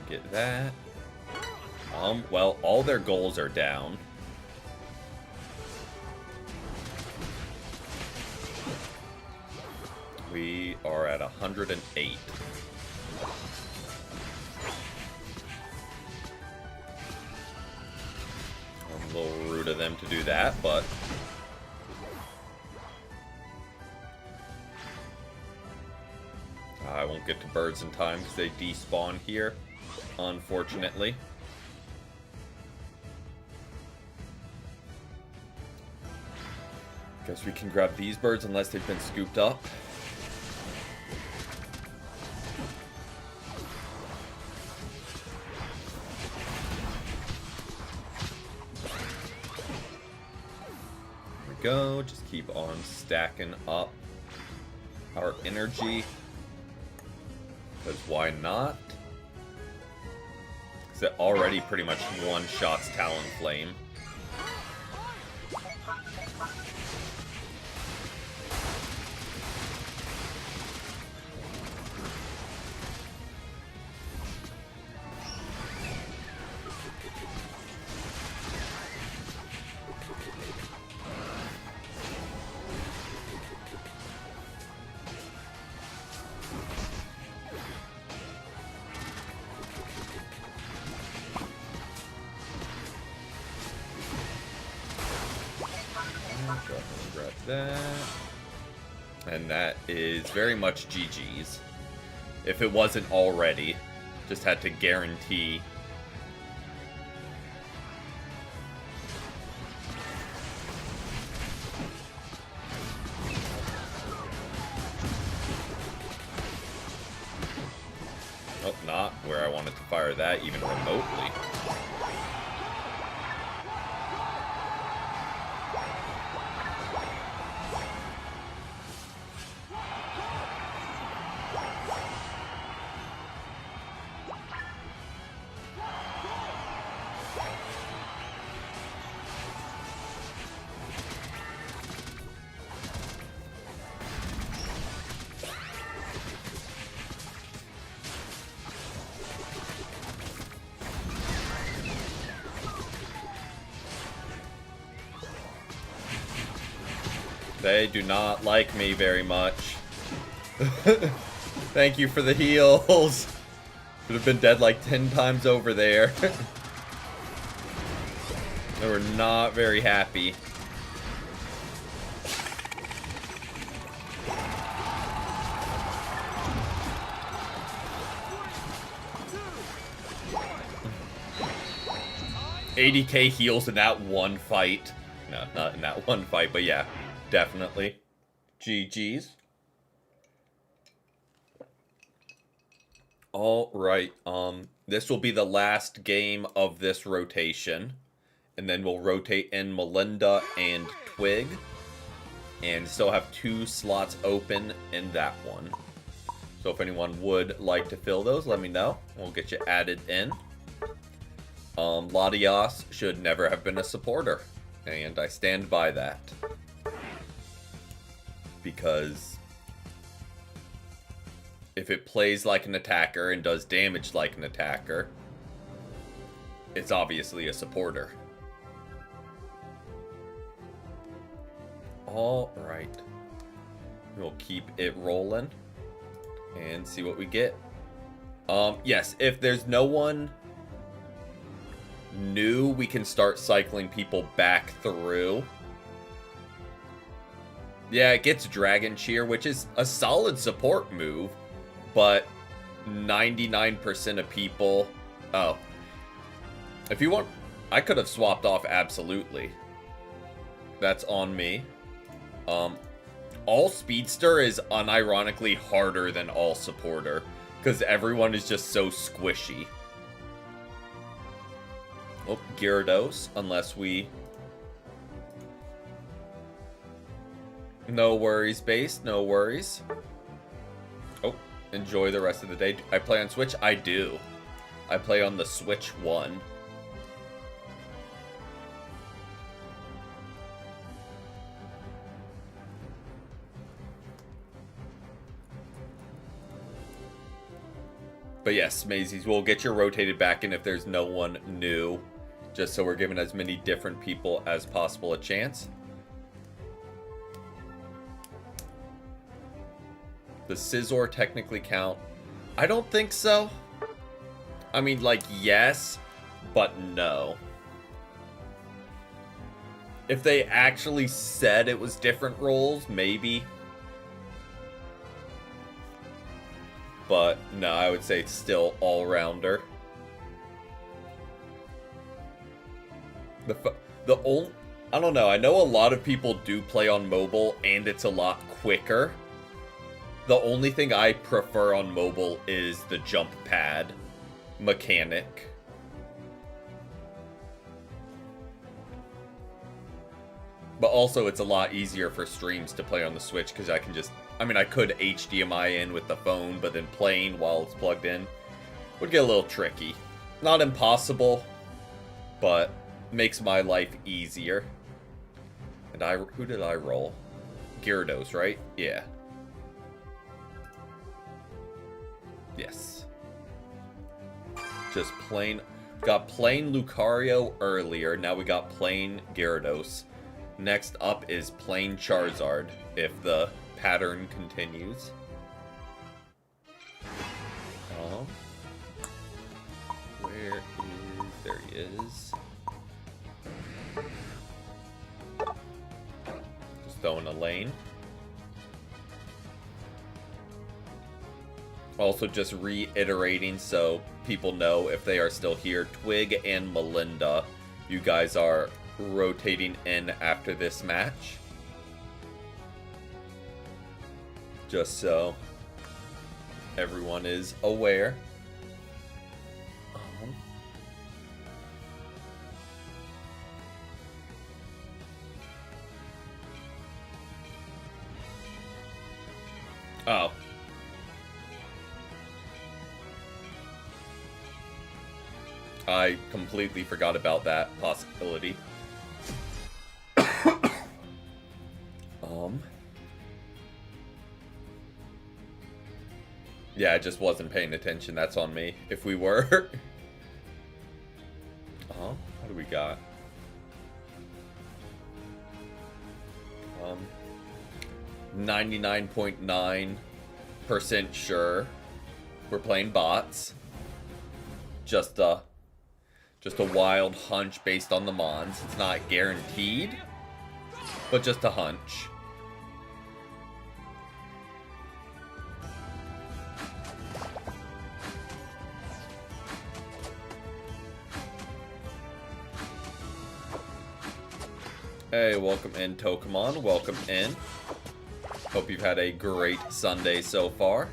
Get that. Well, all their goals are down. We are at 108. A little rude of them to do that, but I won't get to birds in time because they despawn here. Unfortunately. Guess we can grab these birds unless they've been scooped up. go. Just keep on stacking up our energy. Because why not? Because it already pretty much one-shots Talonflame. Go ahead and grab that. And that is very much GG's. If it wasn't already. Just had to guarantee. Oh, not where I wanted to fire that, even remotely. They do not like me very much. Thank you for the heals. Should have been dead like 10 times over there. They were not very happy. $80k heals in that one fight. No, not in that one fight, but yeah. Definitely. GG's. Alright, this will be the last game of this rotation. And then we'll rotate in Melinda and Twig. And still have 2 slots open in that one. So if anyone would like to fill those, let me know. We'll get you added in. Latias should never have been a supporter. And I stand by that. Because if it plays like an attacker and does damage like an attacker, it's obviously a supporter. Alright. We'll keep it rolling and see what we get. Yes, if there's no one new, we can start cycling people back through. Yeah, it gets Dragon Cheer, which is a solid support move, but 99% of people... Oh. If you want... I could have swapped off Absolutely. That's on me. All Speedster is unironically harder than all Supporter, because everyone is just so squishy. Oh, Gyarados, unless we... No worries, base. No worries. Oh, enjoy the rest of the day. I play on Switch? I do. I play on the Switch 1. But yes, Maisies, we'll get you rotated back in if there's no one new. Just so we're giving as many different people as possible a chance. Does Scizor technically count? I don't think so. I mean, like, yes, but no. If they actually said it was different roles, maybe. But, no, I would say it's still all-rounder. The only... I don't know, I know a lot of people do play on mobile, and it's a lot quicker. The only thing I prefer on mobile is the jump pad mechanic. But also, it's a lot easier for streams to play on the Switch because I can just... I mean, I could HDMI in with the phone, but then playing while it's plugged in would get a little tricky. Not impossible, but makes my life easier. And who did I roll? Gyarados, right? Yeah. Yes. Just plain... Got plain Lucario earlier, now we got plain Gyarados. Next up is plain Charizard, if the pattern continues. Where is... There he is. Just throwing a lane. Also, just reiterating so people know if they are still here, Twig and Melinda, you guys are rotating in after this match. Just so everyone is aware. Oh. I completely forgot about that possibility. Yeah, I just wasn't paying attention. That's on me. If we were. What do we got? 99.9% sure we're playing bots. Just a wild hunch based on the mons. It's not guaranteed, but just a hunch. Hey, welcome in, Tokamon. Welcome in. Hope you've had a great Sunday so far.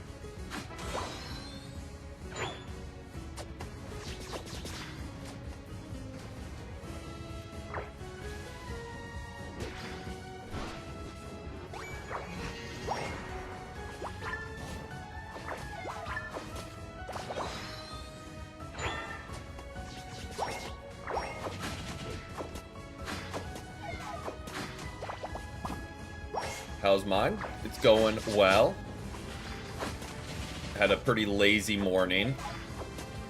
How's mine? It's going well. Had a pretty lazy morning.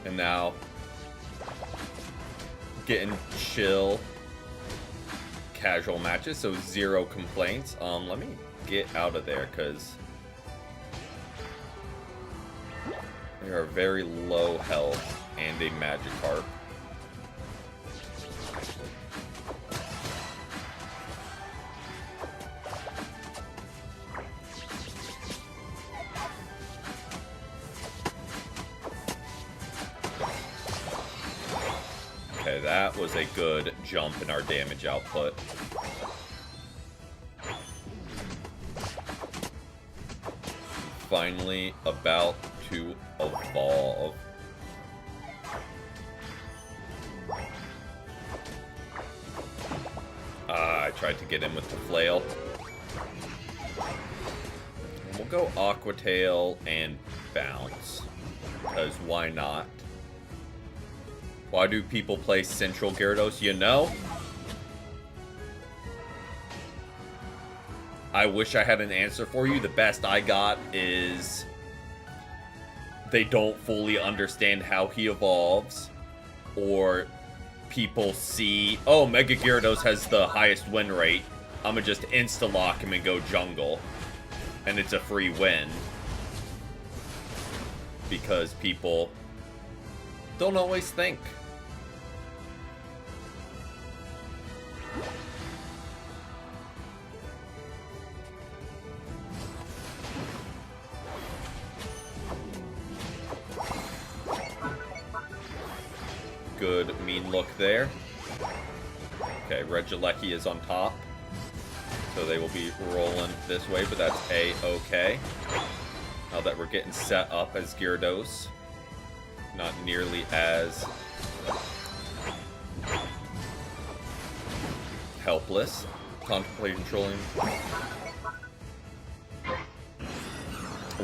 And now getting chill casual matches, so 0 complaints. Let me get out of there because they are very low health and a Magikarp. Okay, that was a good jump in our damage output. Finally about to evolve. I tried to get in with the flail. We'll go Aqua Tail and Bounce, because why not? Why do people play Central Gyarados? You know? I wish I had an answer for you. The best I got is they don't fully understand how he evolves, or people see, oh, Mega Gyarados has the highest win rate. I'm gonna just insta-lock him and go jungle, and it's a free win. Because people don't always think. Good mean look there. Okay, Regieleki is on top. So they will be rolling this way, but that's A-okay. Now that we're getting set up as Gyarados. Not nearly as helpless. Contemplating trolling.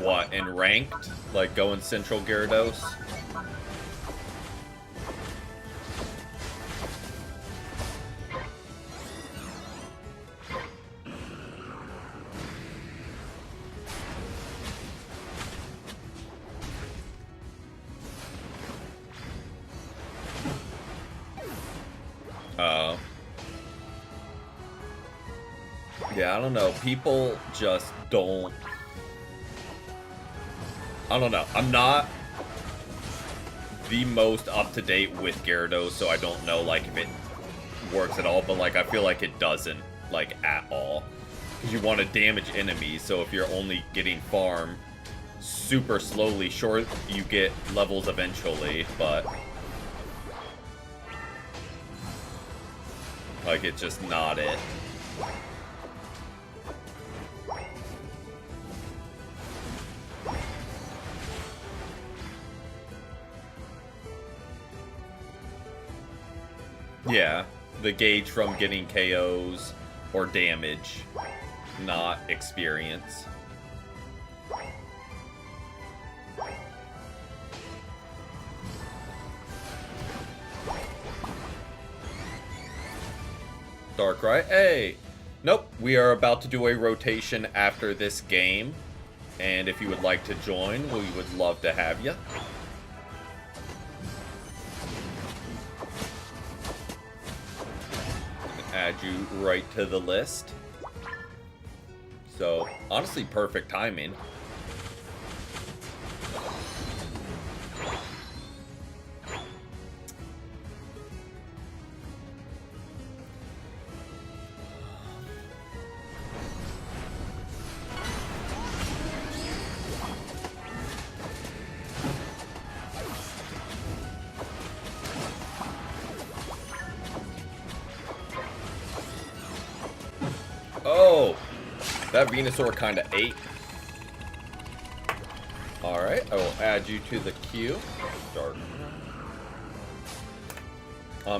What, in ranked? Like going Central Gyarados? Yeah, I don't know. People just don't... I don't know. I'm not the most up-to-date with Gyarados, so I don't know, like, if it works at all. But, like, I feel like it doesn't, like, at all. Because you want to damage enemies, so if you're only getting farm super slowly, sure, you get levels eventually, but... like, it's just not it. Yeah, the gauge from getting KOs or damage, not experience. Darkrai, hey! Nope, we are about to do a rotation after this game. And if you would like to join, we would love to have you. Add you right to the list. So, honestly, perfect timing. Oh, that Venusaur kind of ate. Alright, I will add you to the queue. Start.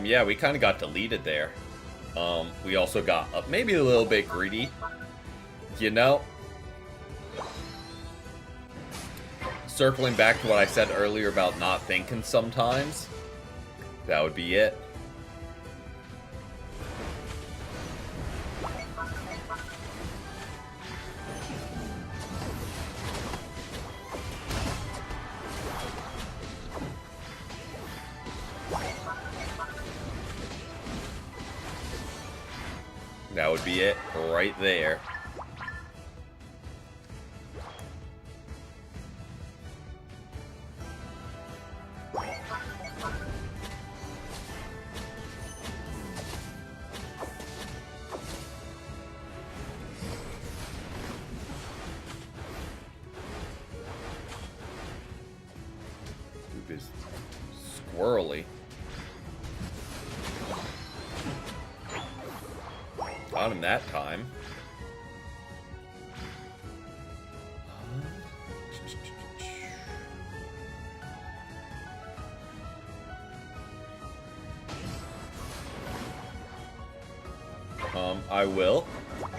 Yeah, we kind of got deleted there. We also got maybe a little bit greedy. You know, circling back to what I said earlier about not thinking sometimes, that would be it. That would be it right there. Dude is squirrely. Got him that time. I will.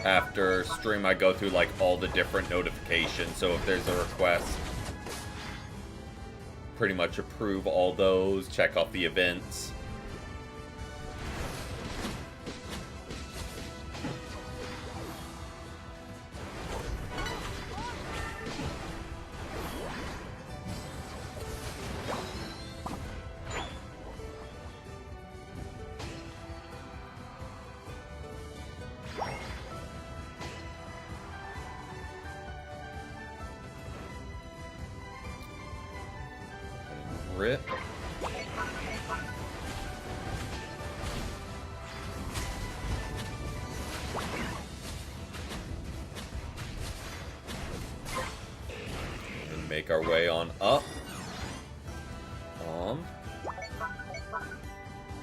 After stream, I go through like all the different notifications, so if there's a request, pretty much approve all those, check off the events. Rip. And make our way on up.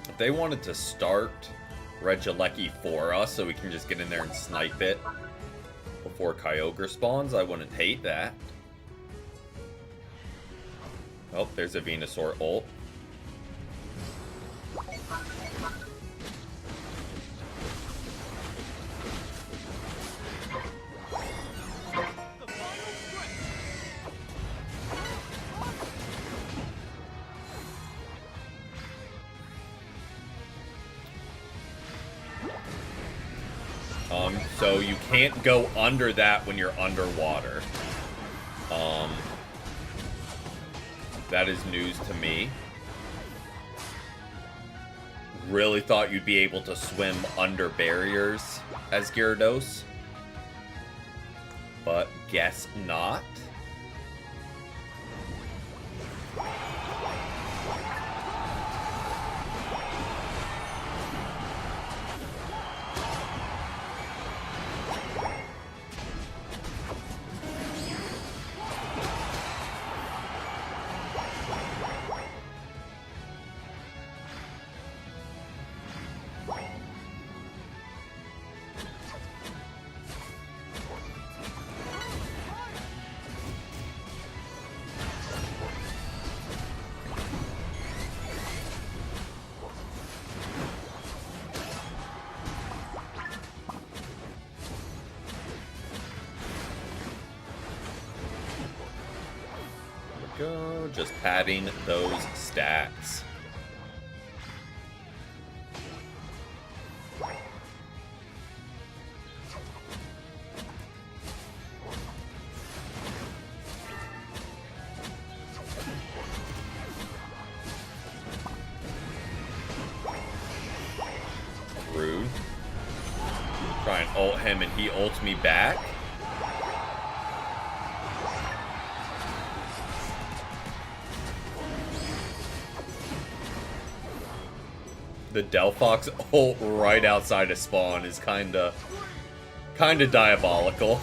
If they wanted to start Regieleki for us so we can just get in there and snipe it before Kyogre spawns, I wouldn't hate that. Oh, there's a Venusaur ult. So you can't go under that when you're underwater. That is news to me. Really thought you'd be able to swim under barriers as Gyarados. But guess not. Go, just padding those stats. Rude. Try and ult him and he ults me back. The Delphox ult right outside of spawn is kinda diabolical.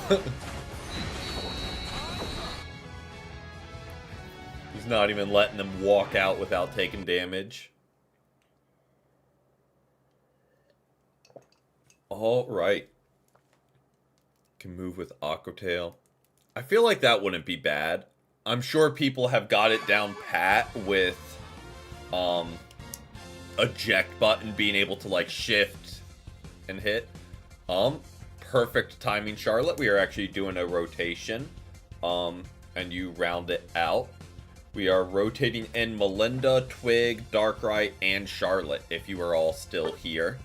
He's not even letting them walk out without taking damage. Alright. Can move with Aqua Tail. I feel like that wouldn't be bad. I'm sure people have got it down pat with eject button being able to like shift and hit. Perfect timing, Charlotte. We are actually doing a rotation. And you round it out. We are rotating in Melinda, Twig, Darkrai, and Charlotte if you are all still here.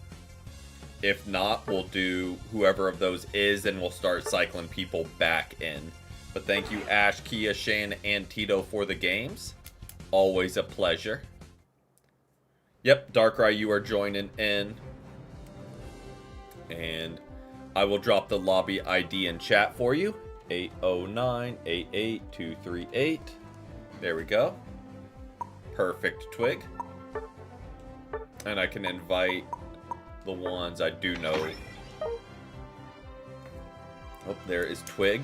If not, we'll do whoever of those is and we'll start cycling people back in. But thank you Ash, Kia, Shan, and Tito for the games. Always a pleasure. Yep, Darkrai, you are joining in. And I will drop the lobby ID in chat for you. 809-88238. There we go. Perfect, Twig. And I can invite the ones I do know. Oh, there is Twig.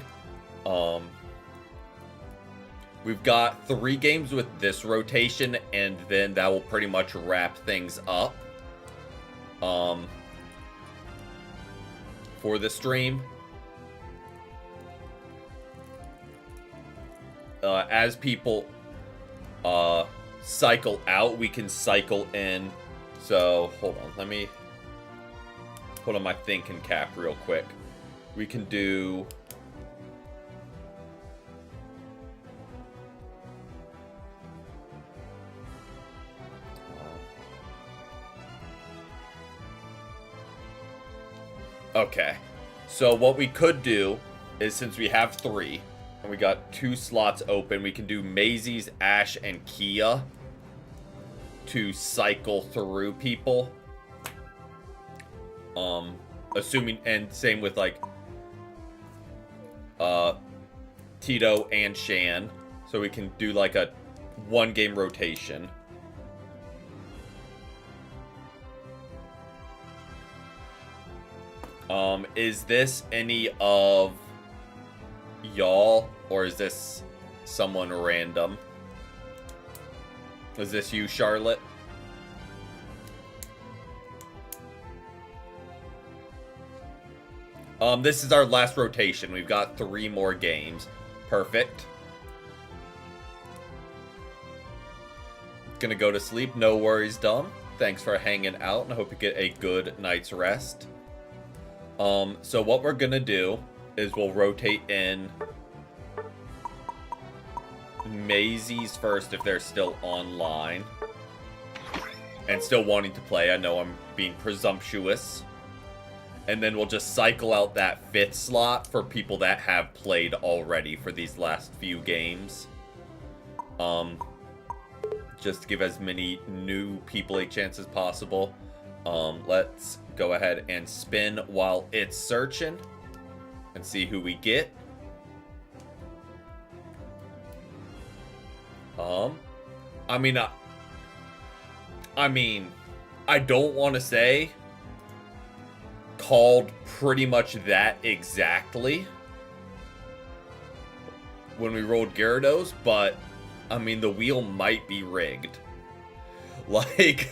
We've got 3 games with this rotation, and then that will pretty much wrap things up for the stream. As people cycle out, we can cycle in. So, hold on. Let me put on my thinking cap real quick. We can do... Okay, so what we could do is, since we have 3, and we got 2 slots open, we can do Maisie's, Ash, and Kia to cycle through people. Assuming, and same with like Tito and Shan, so we can do like a 1-game rotation. Is this any of y'all, or is this someone random? Is this you, Charlotte? This is our last rotation. We've got 3 more games. Perfect. Gonna go to sleep. No worries, Dumb. Thanks for hanging out, and I hope you get a good night's rest. So what we're gonna do is we'll rotate in Maisie's first if they're still online and still wanting to play. I know I'm being presumptuous. And then we'll just cycle out that 5th slot for people that have played already for these last few games. Just to give as many new people a chance as possible. Let's go ahead and spin while it's searching and see who we get. I mean, I don't want to say called pretty much that exactly when we rolled Gyarados, but I mean, the wheel might be rigged. Like,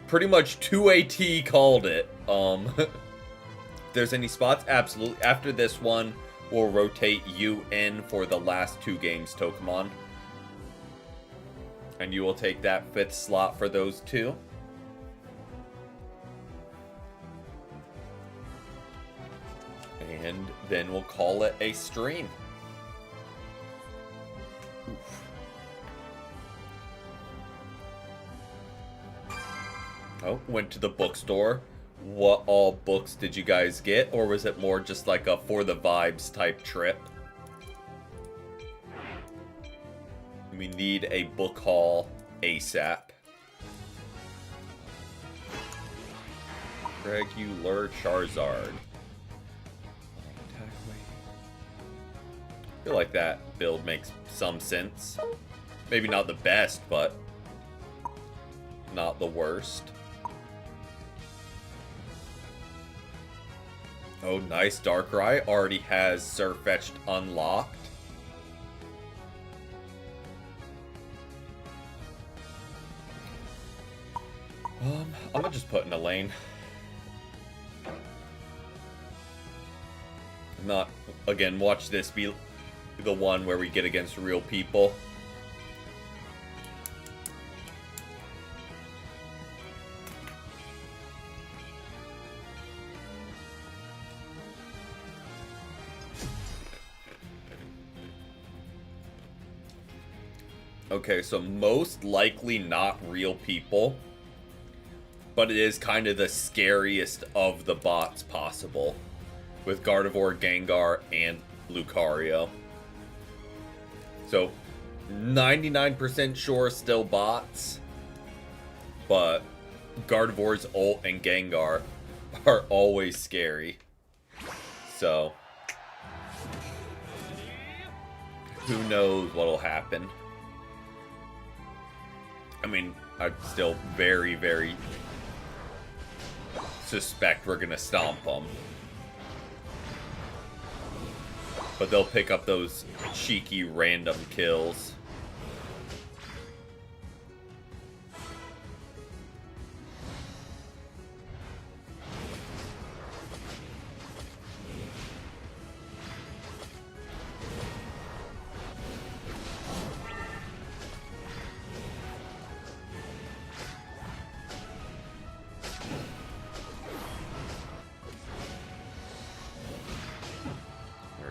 pretty much 2AT called it. If there's any spots, absolutely. After this one, we'll rotate you in for the last 2 games, Tokamon. And you will take that 5th slot for those 2. And then we'll call it a stream. Oof. Oh, went to the bookstore. What all books did you guys get? Or was it more just like a for the vibes type trip? We need a book haul ASAP. Regular Charizard. I feel like that build makes some sense. Maybe not the best, but not the worst. Oh, nice. Darkrai already has Surfetched unlocked. I'm gonna just put in a lane. Not, again, watch this be the one where we get against real people. Okay, so most likely not real people, but it is kind of the scariest of the bots possible, with Gardevoir, Gengar, and Lucario. So, 99% sure still bots, but Gardevoir's ult and Gengar are always scary. So, who knows what'll happen. I mean, I still very, very suspect we're gonna stomp them. But they'll pick up those cheeky random kills.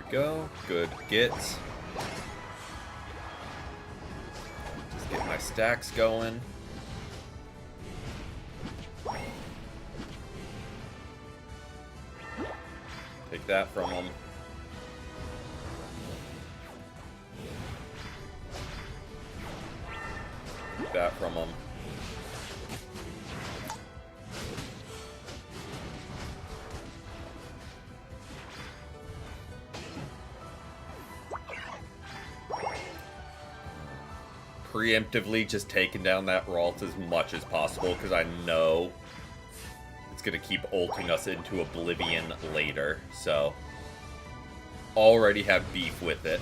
Go. Good gets. Just get my stacks going. Take that from them. Take that from them. Preemptively just taking down that Ralt as much as possible because I know it's going to keep ulting us into oblivion later. So, already have beef with it.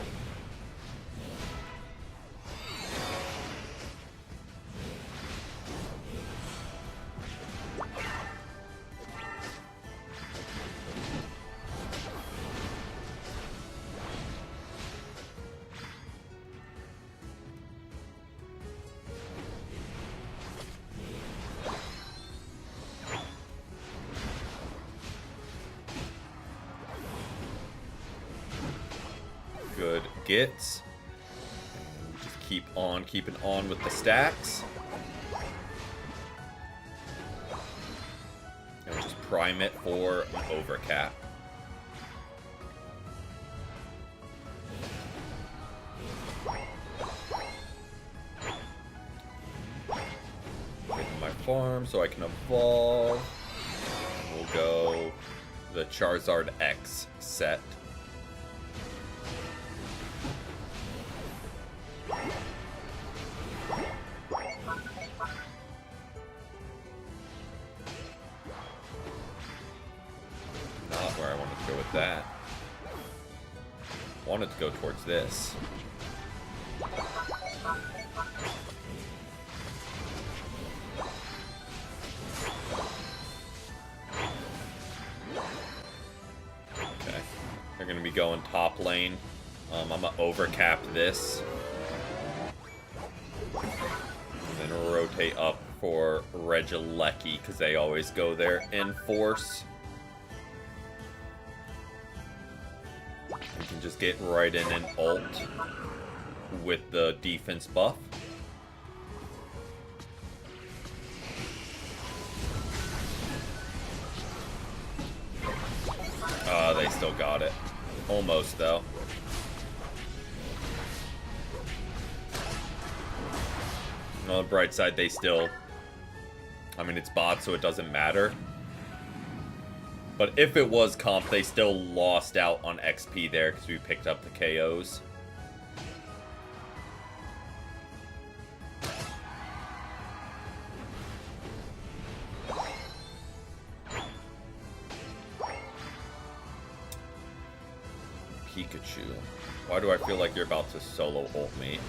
Good gets. And just keep on keeping on with the stacks. And just prime it for an overcap. Getting my farm so I can evolve. We'll go the Charizard X set. Not where I wanted to go with that. Wanted to go towards this. Okay. They're going to be going top lane. I'm going to overcap this. And then rotate up for Regieleki, because they always go there in force. You can just get right in and ult with the defense buff. They still got it. Almost, though. On the bright side, they still... I mean, it's bot, so it doesn't matter. But if it was comp, they still lost out on XP there because we picked up the KOs. Pikachu. Why do I feel like you're about to solo ult me?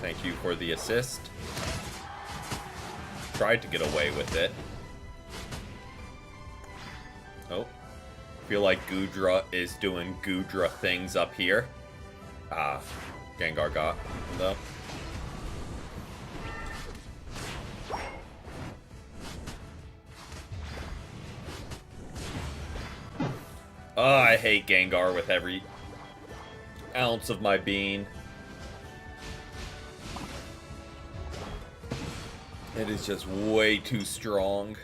Thank you for the assist. Tried to get away with it. Oh. Feel like Goodra is doing Goodra things up here. Ah. Gengar got him up. Oh, I hate Gengar with every ounce of my being. It is just way too strong.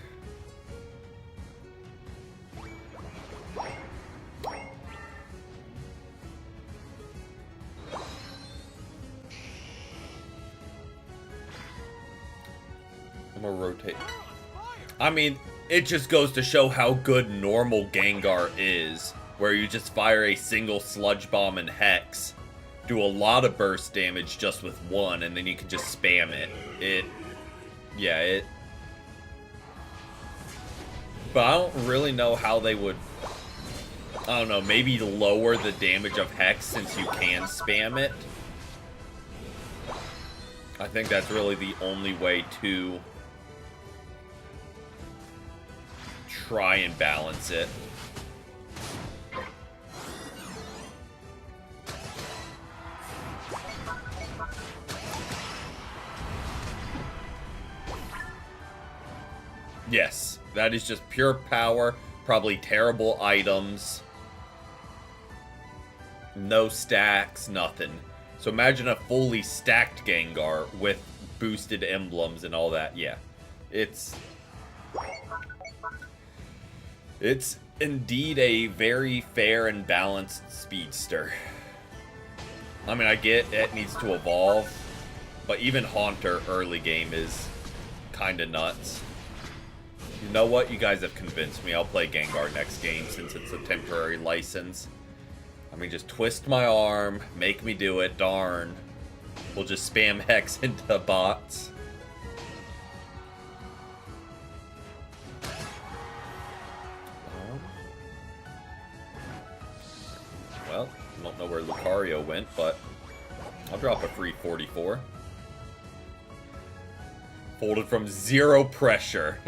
I'm gonna rotate. I mean, it just goes to show how good normal Gengar is, where you just fire a single Sludge Bomb and Hex, do a lot of burst damage just with one, and then you can just spam it. But I don't really know how they would, I don't know, maybe lower the damage of Hex since you can spam it. I think that's really the only way to try and balance it. Yes, that is just pure power, probably terrible items, no stacks, nothing. So imagine a fully stacked Gengar with boosted emblems and all that. Yeah, it's indeed a very fair and balanced speedster. I mean, I get it needs to evolve, but even Haunter early game is kind of nuts. You know what? You guys have convinced me. I'll play Gengar next game since it's a temporary license. I mean, just twist my arm, make me do it, darn. We'll just spam Hex into bots. Well, I don't know where Lucario went, but I'll drop a free 44. Folded from zero pressure.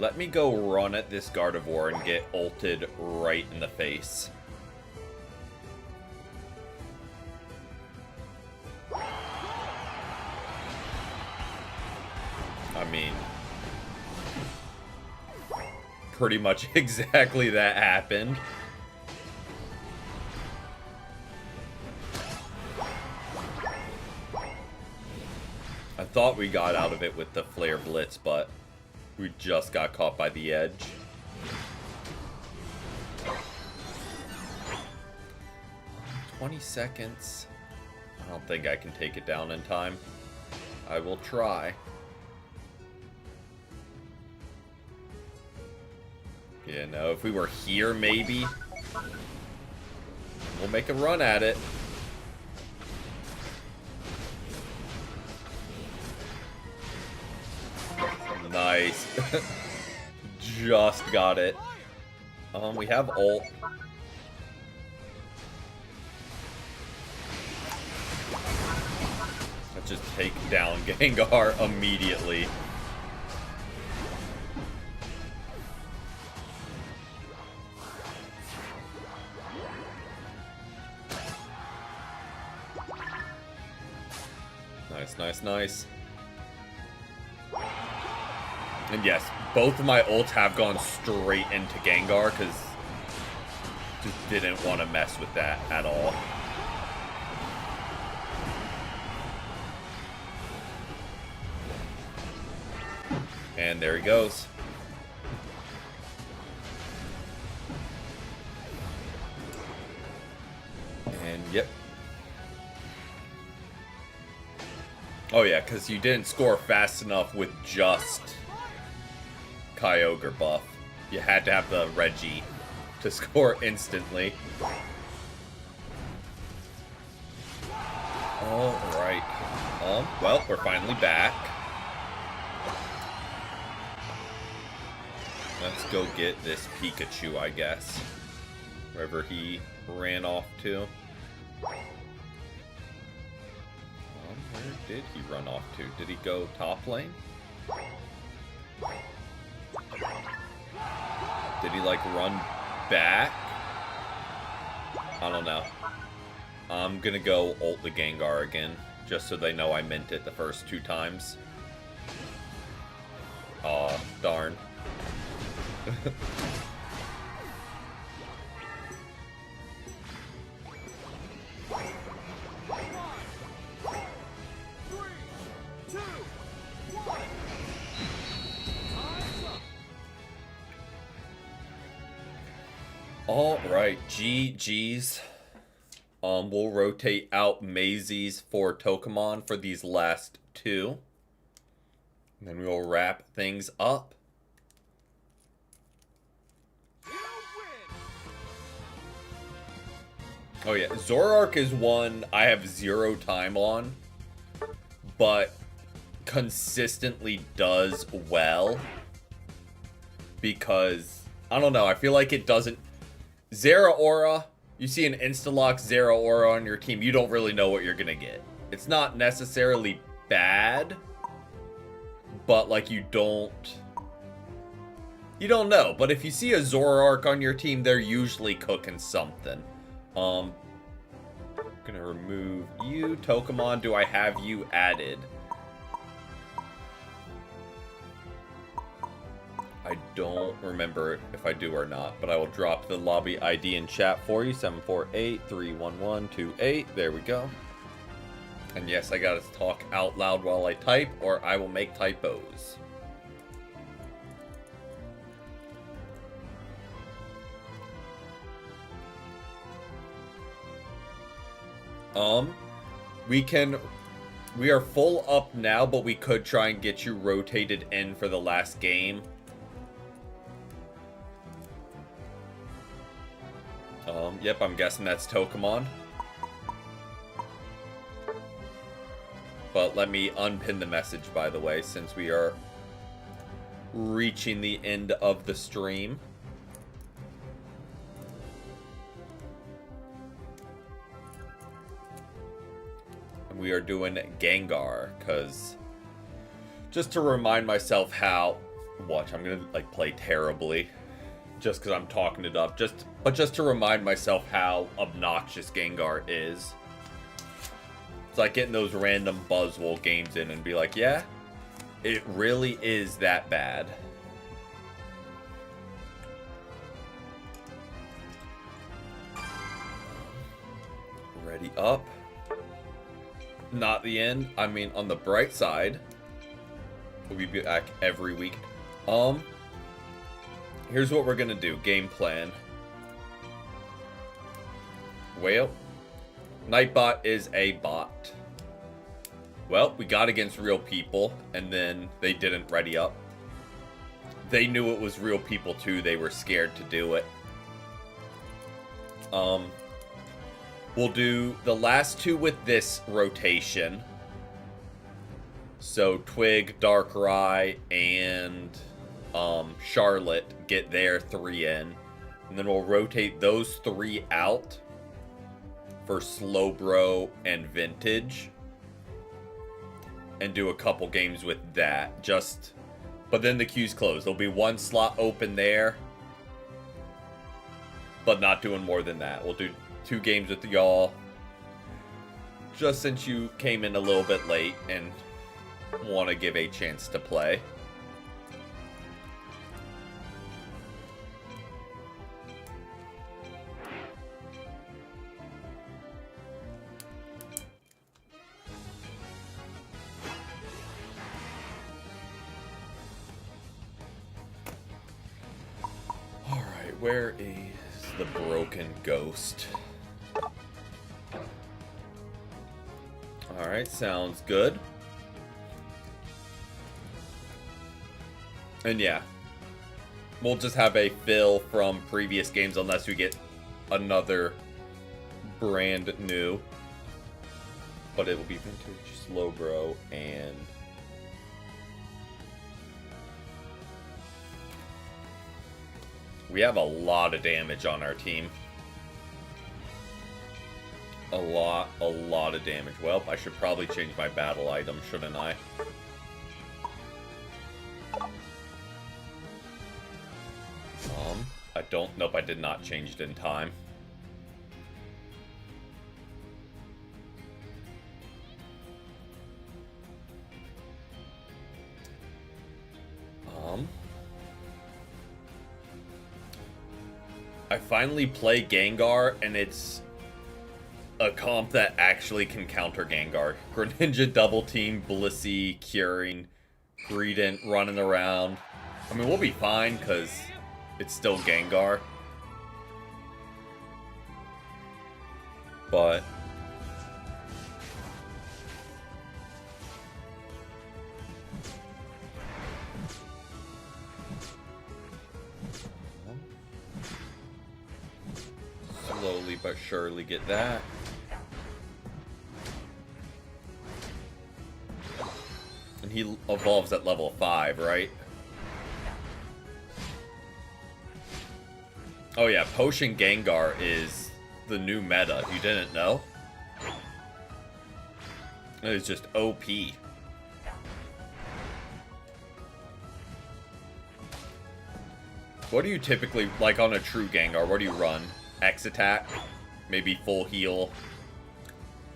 let me go run at this Gardevoir and get ulted right in the face. I mean, pretty much exactly that happened. I thought we got out of it with the Flare Blitz, but we just got caught by the edge. "20 seconds. I don't think I can take it down in time. I will try. Yeah, no, if we were here, maybe. We'll make a run at it. Nice. Just got it. We have ult. Let's just take down Gengar immediately. Nice, nice, nice. And yes, both of my ults have gone straight into Gengar because just didn't want to mess with that at all. And there he goes. And yep. Oh yeah, because you didn't score fast enough with just Kyogre buff. You had to have the Reggie to score instantly. Alright. Well, we're finally back. Let's go get this Pikachu, I guess. Wherever he ran off to. Where did he run off to? Did he go top lane? Did he, like, run back? I don't know. I'm gonna go ult the Gengar again, just so they know I meant it the first 2 times. Aw, darn. Alright, GG's. We'll rotate out Maisie's for Tokamon for these last 2. And then we'll wrap things up. Oh yeah, Zoroark is one I have 0 time on, but consistently does well. Because, I don't know, I feel like it doesn't... Zeraora, you see an Instalock Zeraora on your team, you don't really know what you're gonna get. It's not necessarily bad, but like you don't know. But if you see a Zoroark on your team, they're usually cooking something. Gonna remove you. Tokamon, do I have you added? I don't remember if I do or not, but I will drop the lobby ID in chat for you. 748-311-28. There we go. And yes, I gotta talk out loud while I type, or I will make typos. We are full up now, but we could try and get you rotated in for the last game. Yep, I'm guessing that's Tokamon. But let me unpin the message, by the way, since we are reaching the end of the stream. And we are doing Gengar, because just to remind myself how Watch, I'm gonna like play terribly. Just because I'm talking it up. But just to remind myself how obnoxious Gengar is. It's like getting those random Buzzwole games in and be like, yeah, it really is that bad. Ready up. Not the end. I mean, on the bright side, we'll be back every week. Here's what we're gonna do. Game plan. Well, Nightbot is a bot. Well, we got against real people, and then they didn't ready up. They knew it was real people too. They were scared to do it. We'll do the last two with this rotation. So Twig, Darkrai, and Charlotte get their 3 in. And then we'll rotate those 3 out for Slowbro and Vintage. And do a couple games with that. But then the queue's closed. There'll be 1 slot open there. But not doing more than that. We'll do 2 games with y'all. Just since you came in a little bit late and want to give a chance to play. Alright, where is the broken ghost? Alright, sounds good. And yeah, we'll just have a fill from previous games unless we get another brand new. But it will be Vintage, Slowbro, and we have a lot of damage on our team. A lot of damage. Well, I should probably change my battle item, shouldn't I? I don't... Nope, I did not change it in time. I finally play Gengar, and it's a comp that actually can counter Gengar. Greninja double team, Blissey, curing, Greedent running around. I mean, we'll be fine because it's still Gengar. But slowly but surely get that. And he evolves at level 5, right? Oh yeah, Potion Gengar is the new meta. You didn't know? It is just OP. What do you typically, like on a true Gengar, what do you run? X attack? Maybe full heal?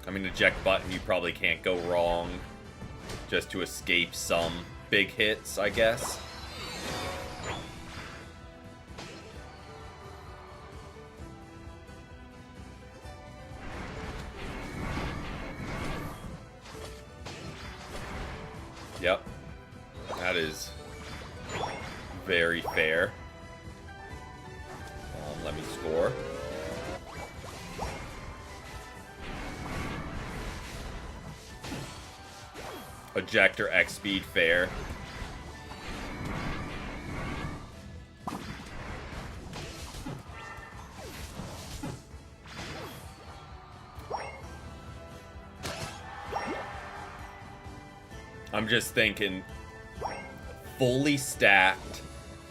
I mean, eject button you probably can't go wrong. Just to escape some big hits, I guess. Yep. That is very fair. Let me score. Ejector X speed fair. I'm just thinking fully stacked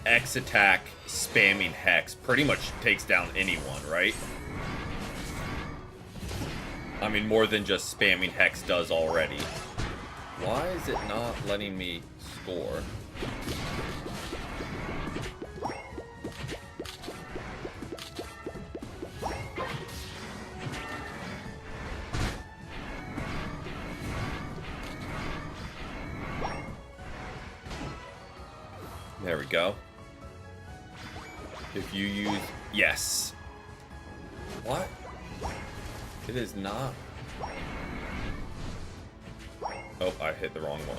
X attack spamming Hex pretty much takes down anyone, right? I mean, more than just spamming Hex does already. Why is it not letting me score? There we go. If you use... Yes. What? It is not... Oh, I hit the wrong one.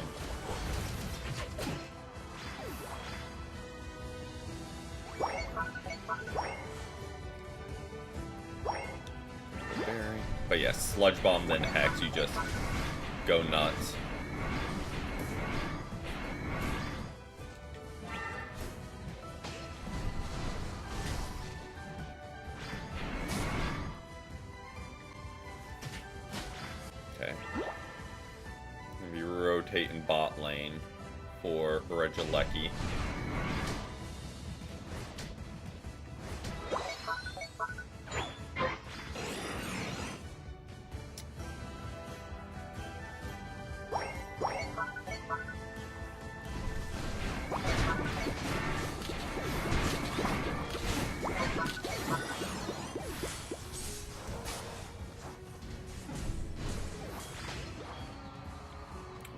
But yes, Sludge Bomb, then Hex, you just go nuts. Okay. Gonna be rotating bot lane for Regieleki.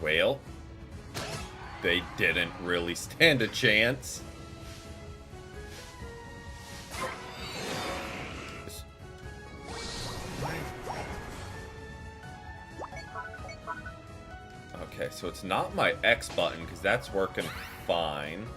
Well, they didn't really stand a chance. Okay, so it's not my X button, because that's working fine.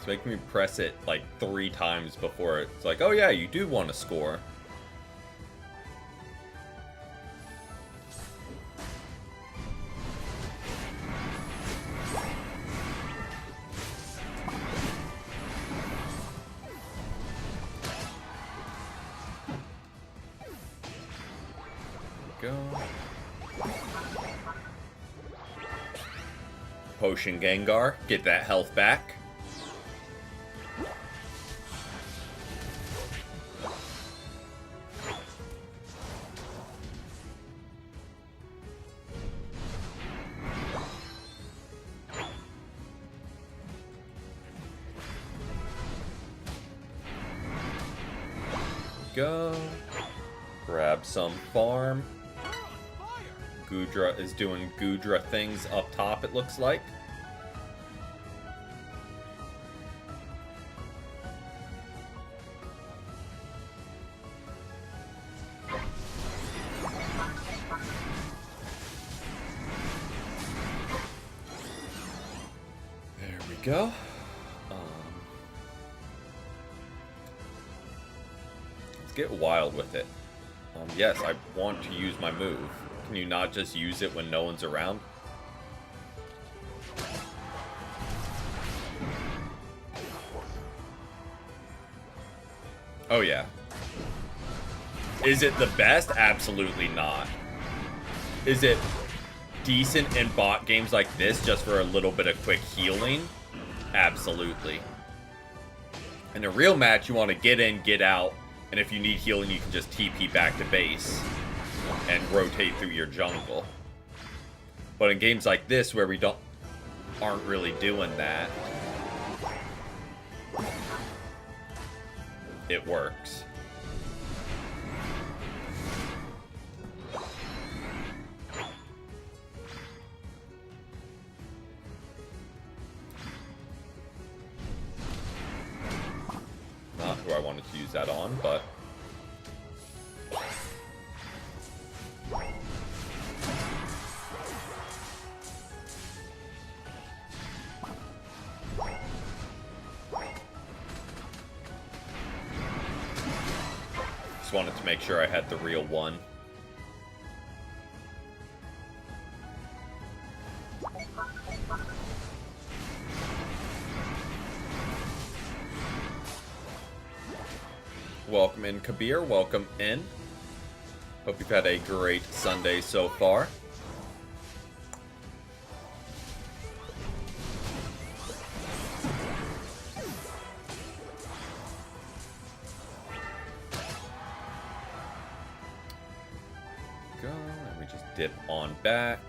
Make me press it like 3 times before it's like, oh yeah, you do want to score. Go. Potion Gengar, get that health back. Go. Grab some farm. Goodra is doing Goodra things up top, it looks like. There we go. Get wild with it. Yes, I want to use my move. Can you not just use it when no one's around? Oh yeah. Is it the best? Absolutely not. Is it decent in bot games like this just for a little bit of quick healing? Absolutely. In a real match, you want to get in, get out, and if you need healing, you can just TP back to base and rotate through your jungle. But in games like this, where we aren't really doing that, it works. Not who I wanted to use that on, but... just wanted to make sure I had the real one. Welcome in, Kabir. Welcome in. Hope you've had a great Sunday so far. we go. And we just dip on back.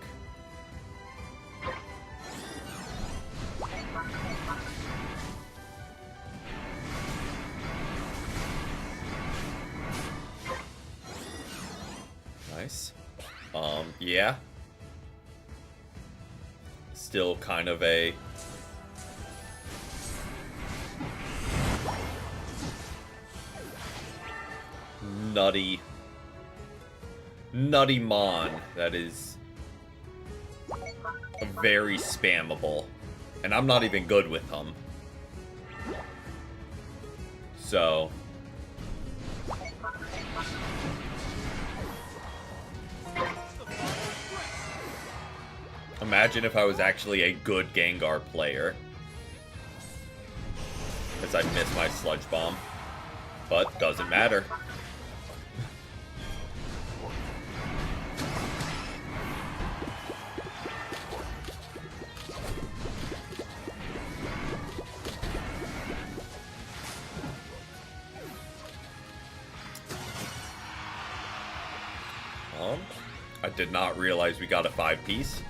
Nice. Yeah. Still kind of a nutty mon that is very spammable. And I'm not even good with them. So imagine if I was actually a good Gengar player. Because I missed my Sludge Bomb. But doesn't matter. I did not realize we got a 5-piece.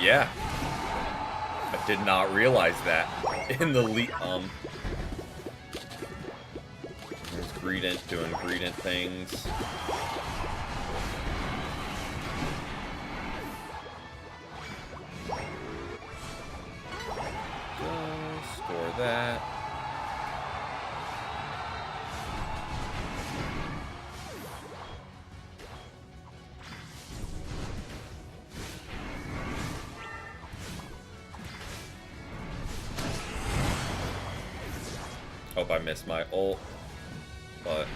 Yeah. I did not realize that in the lead. There's Greedent doing Greedent things. Score that. Hope I missed my ult, but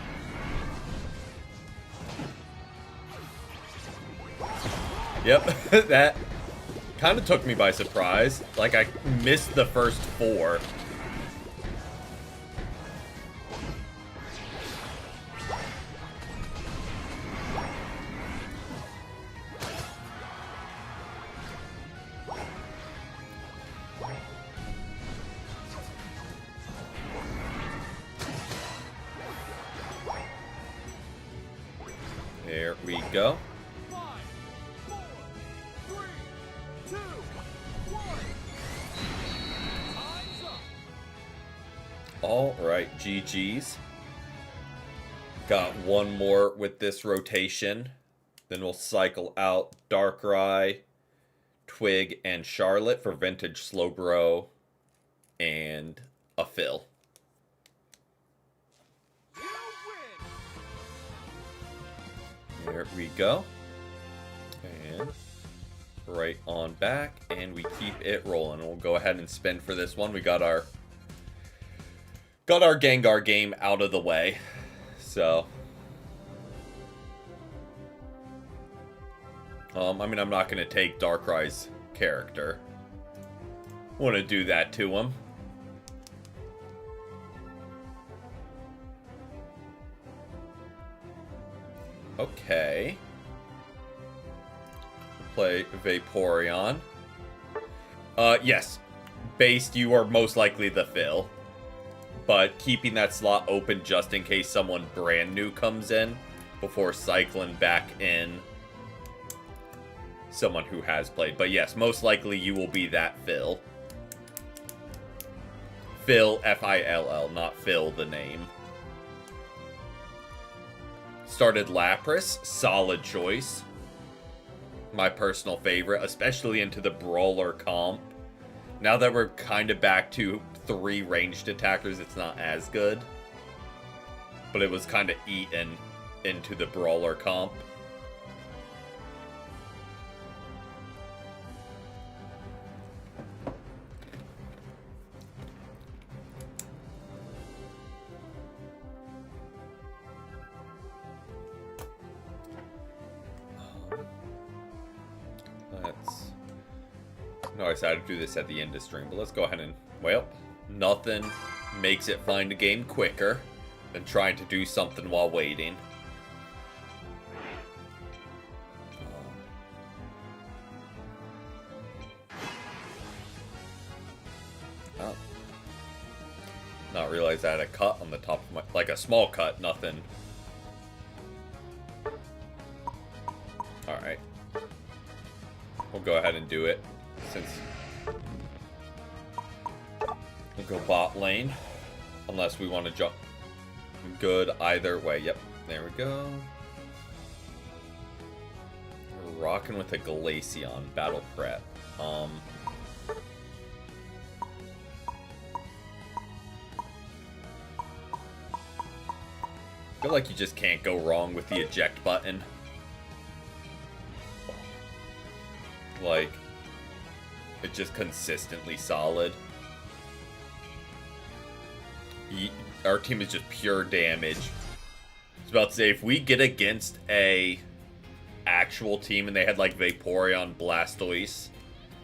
yep, that kind of took me by surprise. Like, I missed the first 4. There we go. 5, 4, 3, 2, 1. Time's up. All right, GG's. Got one more with this rotation. Then we'll cycle out Darkrai, Twig, and Charlotte for Vintage Slowbro and a Phil. There we go. And right on back, and we keep it rolling. We'll go ahead and spin for this one. We got our Gengar game out of the way. So I mean, I'm not going to take Darkrai's character. Want to do that to him. Okay. Play Vaporeon. Yes. Based, you are most likely the Phil. But keeping that slot open just in case someone brand new comes in before cycling back in someone who has played. But yes, most likely you will be that Phil. Phil, F-I-L-L, not Phil the name. Started Lapras, solid choice. My personal favorite, especially into the Brawler comp. Now that we're kind of back to 3 ranged attackers, it's not as good. But it was kind of eaten into the Brawler comp. No, I decided to do this at the end of stream, but let's go ahead and, well, nothing makes it find a game quicker than trying to do something while waiting. Oh. Not realize I had a cut on the top of my... Like a small cut, nothing. Alright. We'll go ahead and do it. Since... We'll go bot lane. Unless we want to jump. Good either way. Yep. There we go. We're rocking with a Glaceon. Battle prep. I feel like you just can't go wrong with the eject button. Like, it's just consistently solid. Our team is just pure damage. I was about to say, if we get against a actual team and they had like Vaporeon, Blastoise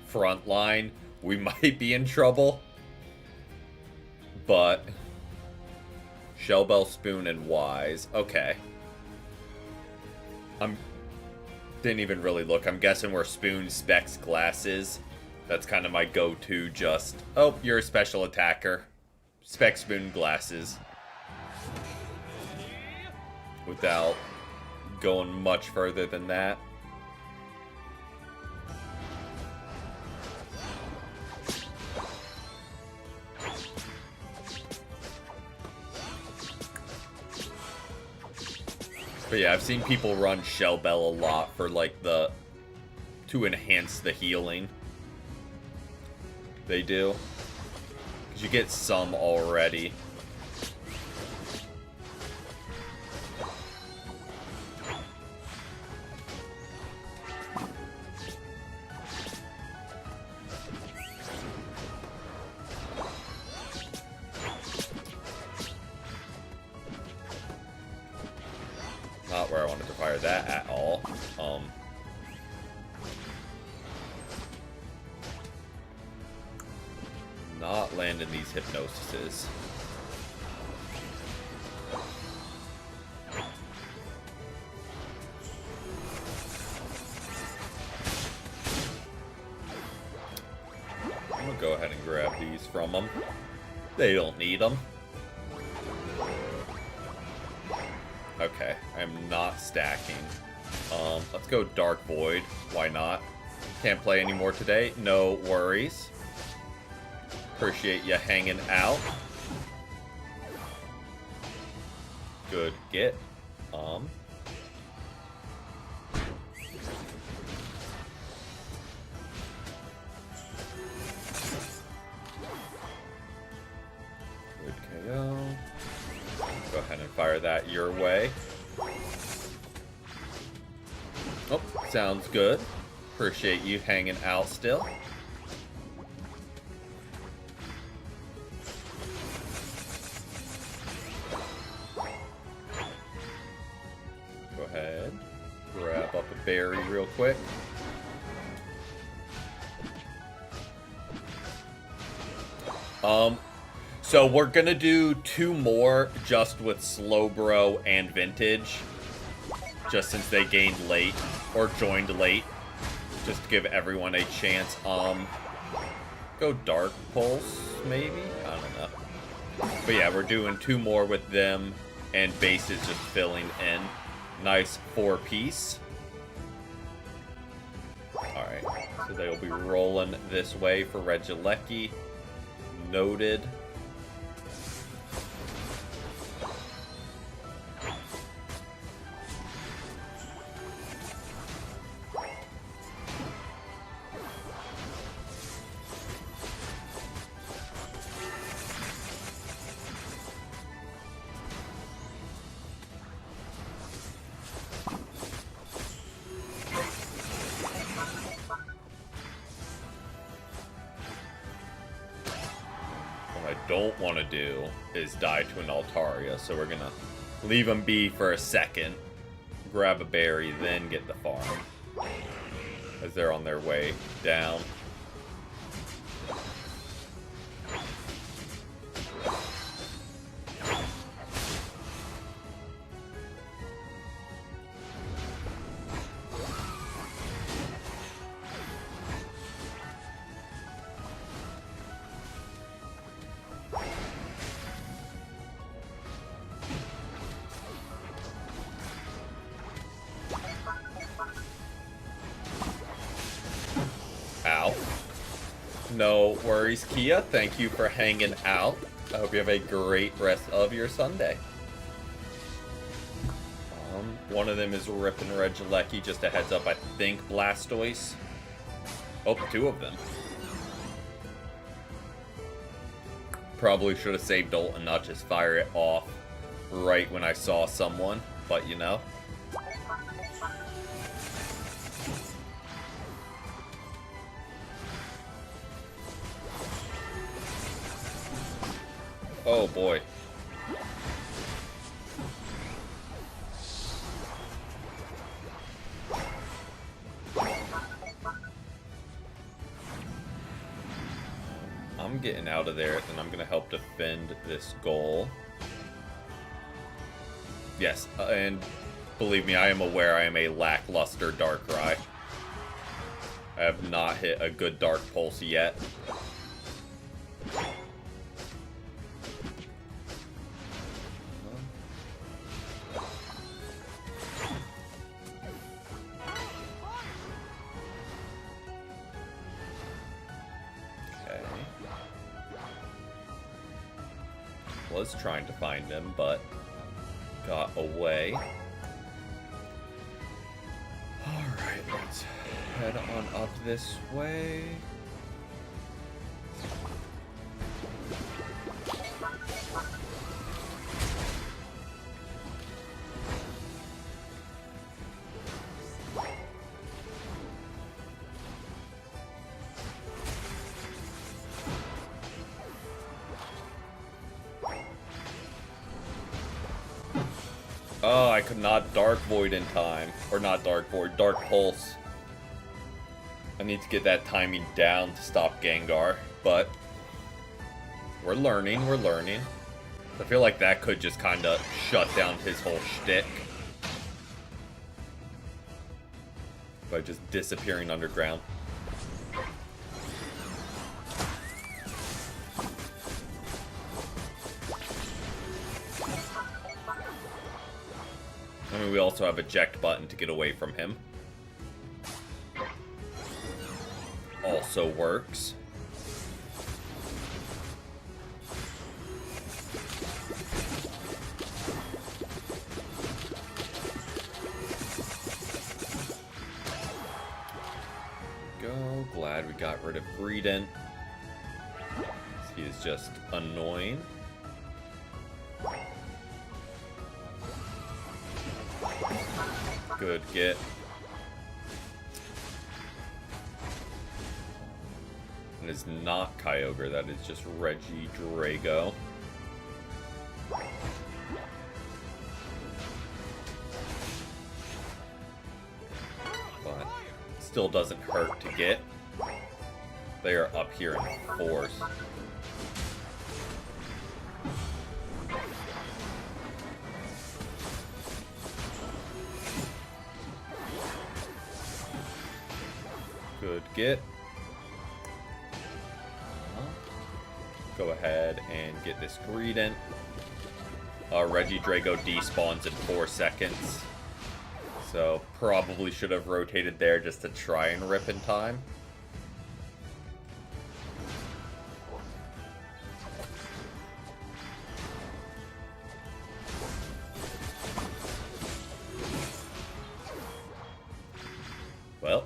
front line, we might be in trouble. But Shellbell, Spoon, and Wise. Okay. Didn't even really look. I'm guessing we're Spoon, Specs, Glasses. That's kind of my go-to just... Oh, you're a special attacker. Spec, Spoon, Glasses. Without going much further than that. But yeah, I've seen people run Shell Bell a lot for like to enhance the healing. They do. Because you get some already. Not where I wanted to fire that at all. Not landing these hypnosises. I'm gonna go ahead and grab these from them. They don't need them. Okay, I'm not stacking. Let's go Dark Void. Why not? Can't play anymore today. No worries. Appreciate you hanging out. Good get. Good KO. Go ahead and fire that your way. Oh, sounds good. Appreciate you hanging out still. Go ahead. Grab up a berry real quick. So we're gonna do 2 more just with Slowbro and Vintage. Just since they gained late, or joined late. Just to give everyone a chance. Go Dark Pulse, maybe? I don't know. But yeah, we're doing 2 more with them, and base is just filling in. Nice 4-piece. Alright, so they'll be rolling this way for Regieleki. Noted. Don't want to do is die to an Altaria, so we're gonna leave him be for a second, grab a berry, then get the farm as they're on their way down. No worries, Kia. Thank you for hanging out. I hope you have a great rest of your Sunday. One of them is ripping Regieleki. Just a heads up, I think Blastoise. Oh, two of them. Probably should have saved ult and not just fire it off right when I saw someone, but you know. Oh boy. I'm getting out of there, and I'm going to help defend this goal. Yes, and believe me, I am aware I am a lackluster Darkrai. I have not hit a good Dark Pulse yet. Was trying to find him, but got away. Alright, let's head on up this way. Oh, I could not Dark Void in time. Or not Dark Void, Dark Pulse. I need to get that timing down to stop Gengar, but we're learning, we're learning. I feel like that could just kind of shut down his whole shtick by just disappearing underground. I mean, we also have eject button to get away from him. Also works. Go. Glad we got rid of Greedent. He is just annoying. Good get. And it's not Kyogre, that is just Regidrago. But still doesn't hurt to get. They are up here in force. Good get. Go ahead and get this Greedent. Regidrago despawns in 4 seconds. So probably should have rotated there just to try and rip in time. Well,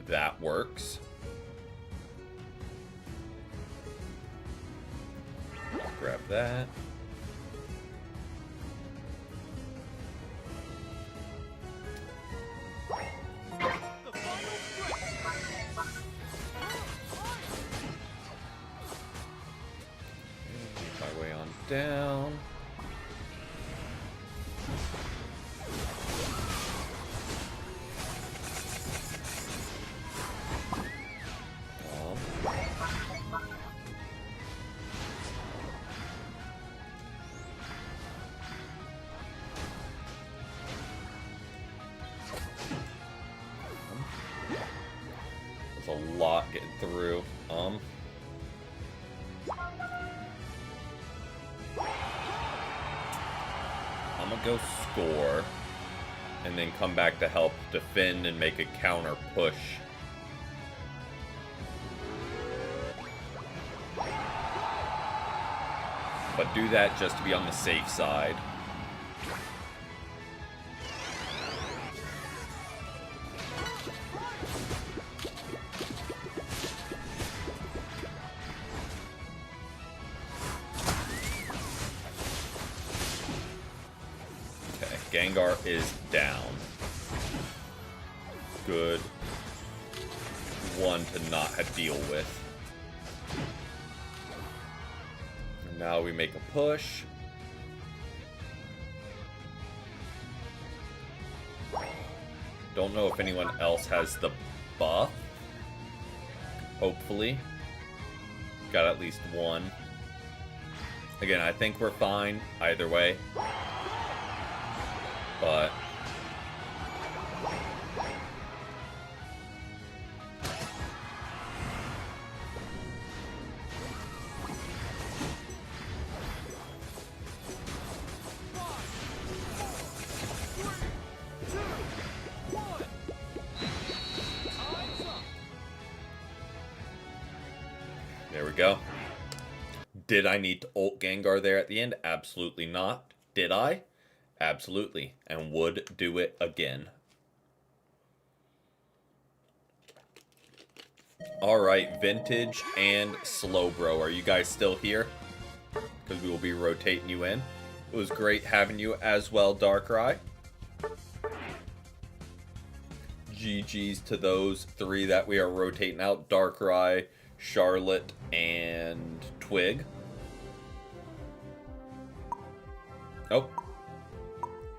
that works. Grab that. Make my way on down. A lot getting through. I'm gonna go score and then come back to help defend and make a counter push. but do that just to be on the safe side. Okay, Gengar is down. Good one to not deal with. And now we make a push. Don't know if anyone else has the buff. Hopefully. Got at least one. Again, I think we're fine either way. But there we go. Did I need to ult Gengar there at the end? Absolutely not. Did I? Absolutely. And would do it again. Alright, Vintage and Slowbro. Are you guys still here? Because we will be rotating you in. It was great having you as well, Darkrai. GG's to those three that we are rotating out. Darkrai, Charlotte, and Twig. Oh.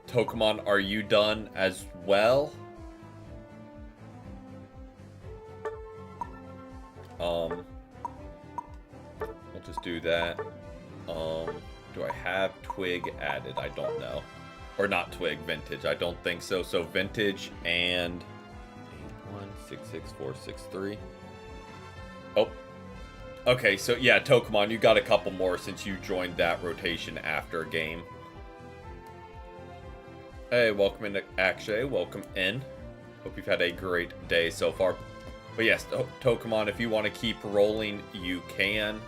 Tokamon, are you done as well? We'll just do that. Do I have Twig added? I don't know. Or not Twig, Vintage. I don't think so. So Vintage and 81664663. Oh. Okay, so yeah, Tokamon, you got a couple more since you joined that rotation after a game. Hey, welcome in, Akshay. Welcome in. Hope you've had a great day so far. But yes, Tokamon, if you want to keep rolling, you can.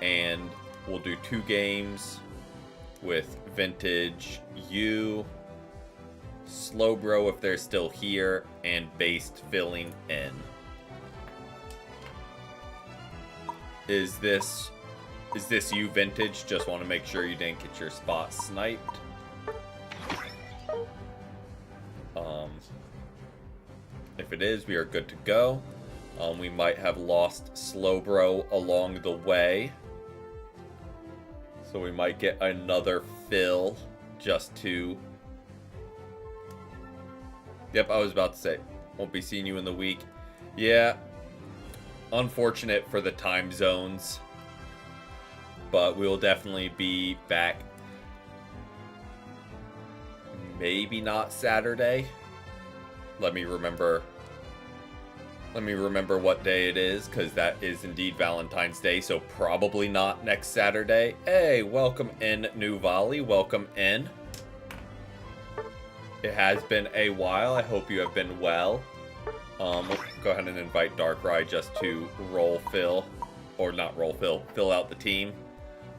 And we'll do 2 games with Vintage, you, Slowbro if they're still here, and Based filling in. Is this you, Vintage? Just want to make sure you didn't get your spot sniped. If it is, we are good to go. We might have lost Slowbro along the way. So we might get another fill just to... Yep, I was about to say, won't be seeing you in the week. Yeah, unfortunate for the time zones. But we will definitely be back. Maybe not Saturday. Let me remember what day it is, because that is indeed Valentine's Day, so probably not next Saturday. Hey, welcome in, New Volley. Welcome in. It has been a while. I hope you have been well. We'll go ahead and invite Darkrai just to fill out the team.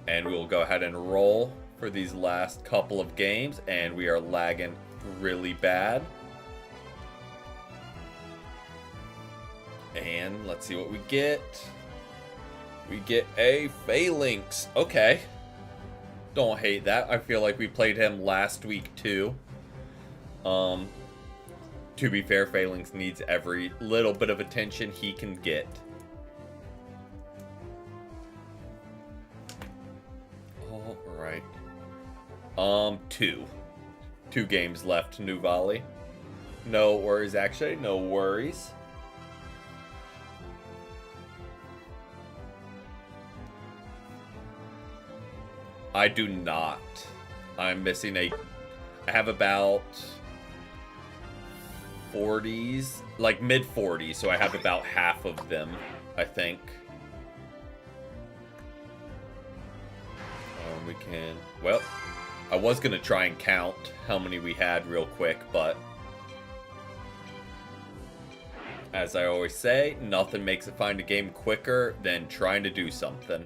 And we will go ahead and roll for these last couple of games, and we are lagging really bad. And let's see what we get. We get a Phalanx. Okay. Don't hate that. I feel like we played him last week too. To be fair, Phalanx needs every little bit of attention he can get. Alright. 2 games left, New Volley. No worries, actually. No worries. I do not. I'm missing I have about 40s, like mid 40s, so I have about half of them, I think. We can, well, I was going to try and count how many we had real quick, but as I always say, nothing makes it find a game quicker than trying to do something.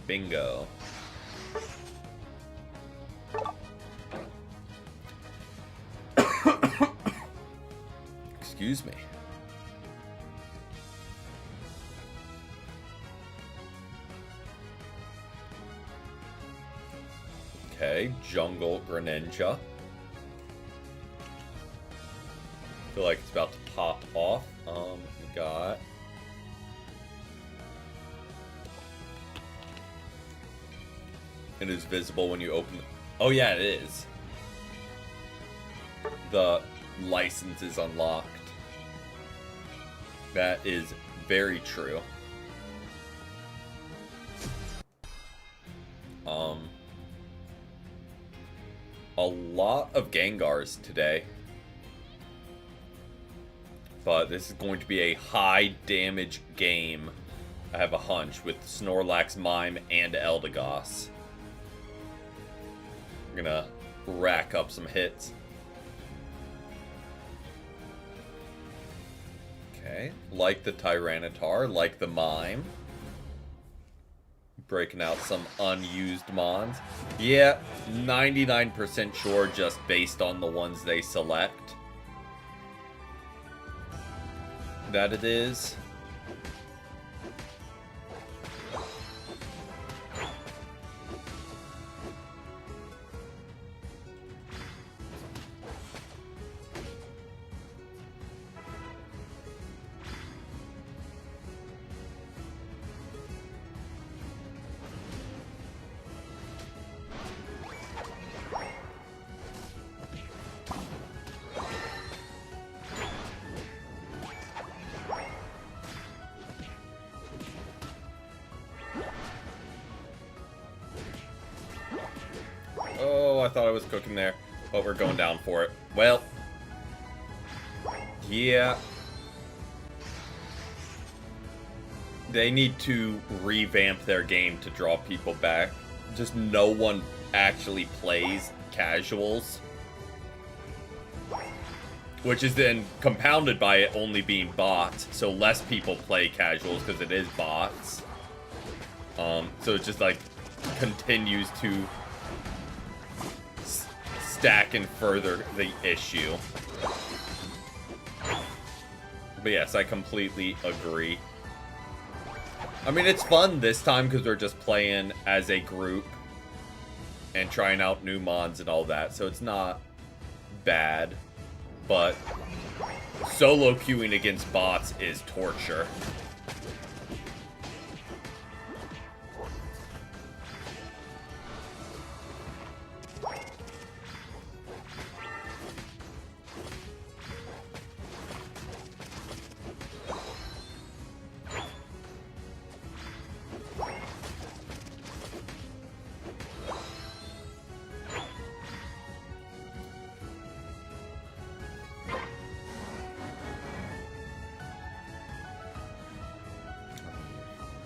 Bingo. Excuse me. Okay, Jungle Greninja. Feel like it's about to pop off. We got it is visible when you open. Oh yeah, it is. The license is unlocked. That is very true. A lot of Gengars today. But this is going to be a high damage game. I have a hunch with Snorlax, Mime, and Eldegoss. I'm gonna rack up some hits. Okay, like the Tyranitar, like the Mime. Breaking out some unused mons. Yeah, 99% sure just based on the ones they select. That it is. Oh, I thought I was cooking there, but we're going down for it. Well, yeah. They need to revamp their game to draw people back. Just no one actually plays casuals. Which is then compounded by it only being bots, so less people play casuals because it is bots. So it just like continues to stack and further the issue. But yes, I completely agree. I mean, it's fun this time because we're just playing as a group and trying out new mods and all that, so it's not bad. But solo queuing against bots is torture.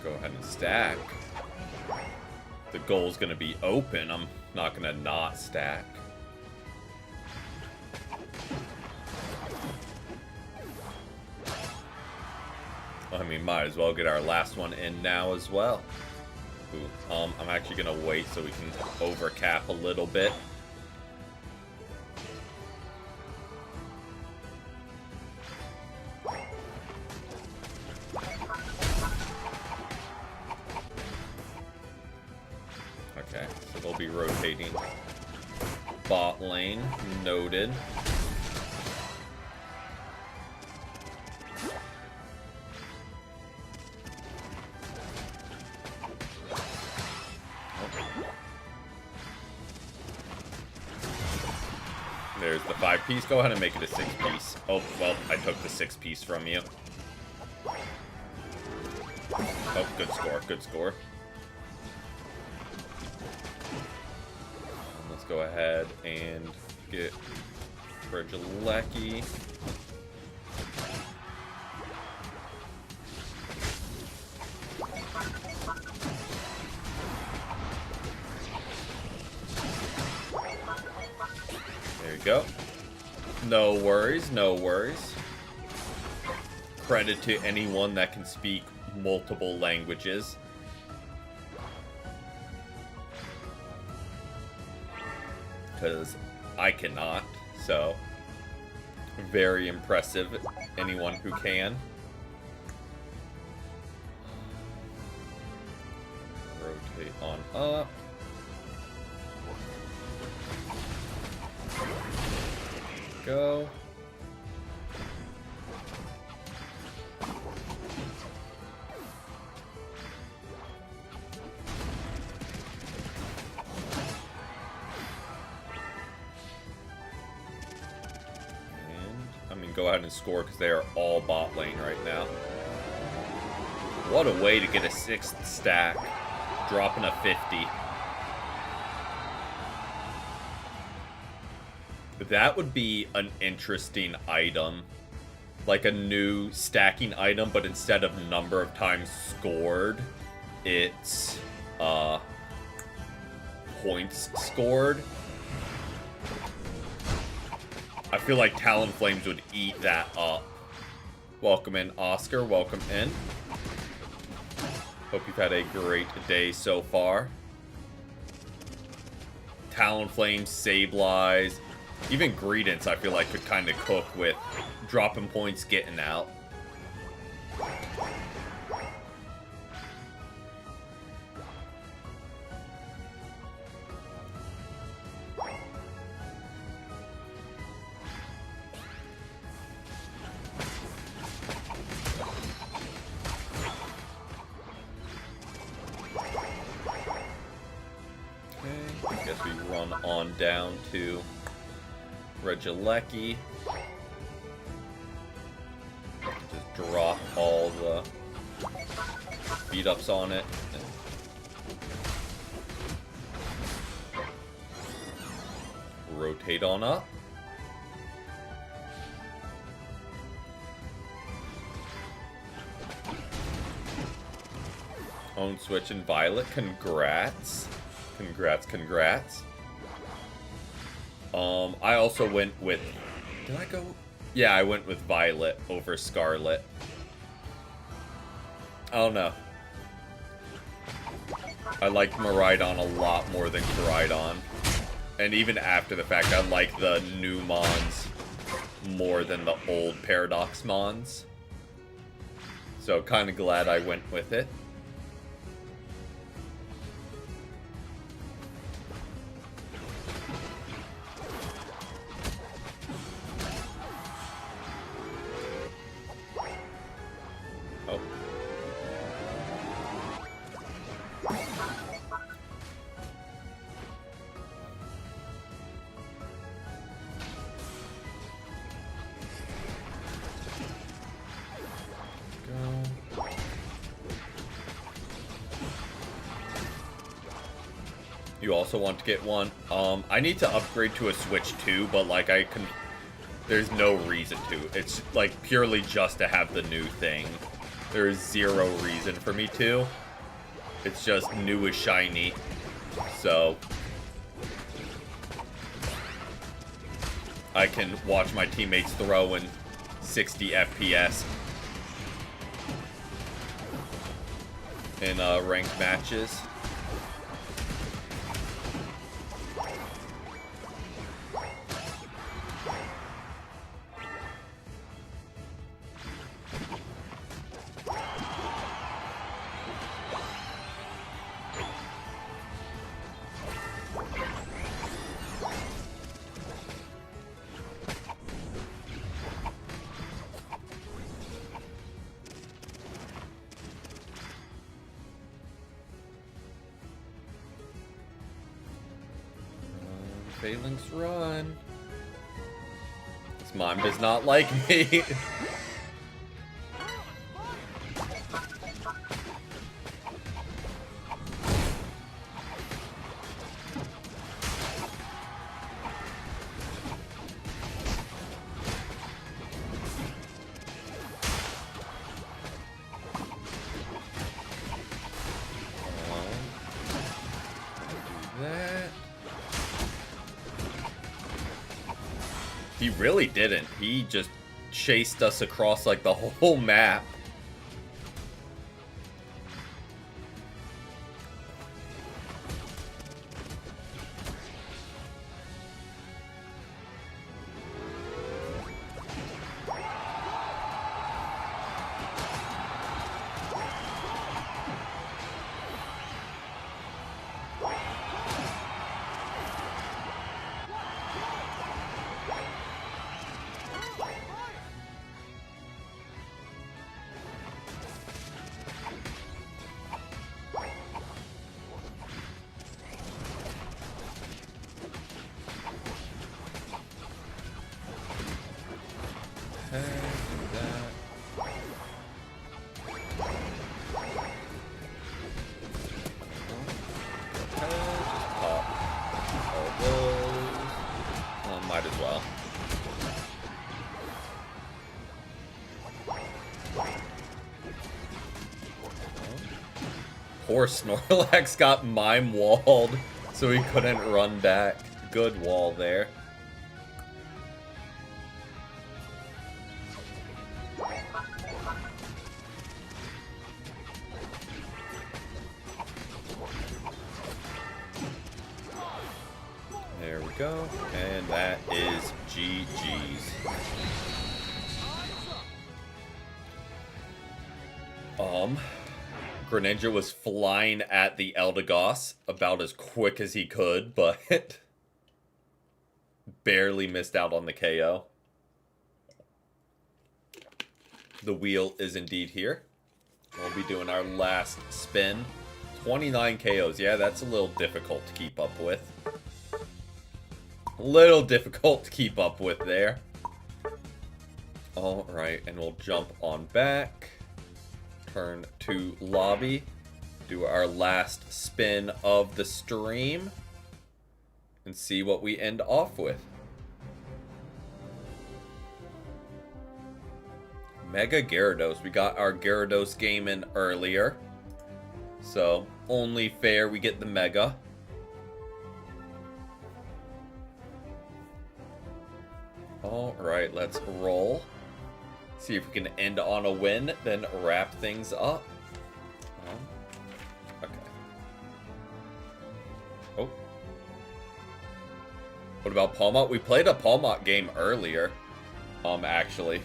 Go ahead and stack. The goal's gonna be open. I'm not gonna not stack. I mean, might as well get our last one in now as well. Ooh, I'm actually gonna wait so we can overcap a little bit. Okay, so they'll be rotating bot lane. Noted. There's the 5-piece. Go ahead and make it a 6-piece. Oh, well, I took the 6-piece from you. Oh, good score, good score. Let's go ahead and get Regieleki. There you go. No worries, no worries. Credit to anyone that can speak multiple languages. because I cannot. So, very impressive, anyone who can. Rotate on up. Go. Go ahead and score because they are all bot lane right now. What a way to get a 6th stack, dropping a 50. That would be an interesting item, like a new stacking item, but instead of number of times scored, it's points scored. I feel like Talonflames would eat that up. Welcome in, Oscar. Welcome in. Hope you've had a great day so far. Talonflames, Sableyes, even Greedence I feel like could kind of cook with dropping points, getting out. On down to Regieleki. Just drop all the beat ups on it. Rotate on up. Own switch and Violet. Congrats. Congrats, congrats. I also went with... Did I go? Yeah, I went with Violet over Scarlet. I don't know. I liked Miraidon a lot more than Koraidon. And even after the fact, I like the new Mons more than the old Paradox Mons. So, kind of glad I went with it. You also want to get one. I need to upgrade to a Switch too, but like I can... There's no reason to. It's like purely just to have the new thing. There is zero reason for me to. It's just new is shiny. So... I can watch my teammates throw in 60 FPS. In ranked matches. Phalanx run. This mime does not like me. He really didn't. He just chased us across like the whole map. Okay, do that. Okay, just pop all those. Might as well. Poor Snorlax got mime walled, so he couldn't run back. Good wall there. There we go. And that is GG's. Greninja was flying at the Eldegoss about as quick as he could, but barely missed out on the KO. The wheel is indeed here. We'll be doing our last spin. 29 KOs. Yeah, that's a little difficult to keep up with. A little difficult to keep up with there. Alright, and we'll jump on back. Turn to lobby. Do our last spin of the stream. And see what we end off with. Mega Gyarados. We got our Gyarados game in earlier. So, only fair we get the Mega. Alright, let's roll. See if we can end on a win, then wrap things up. Okay. Oh. What about Palmot? We played a Palmot game earlier. Actually.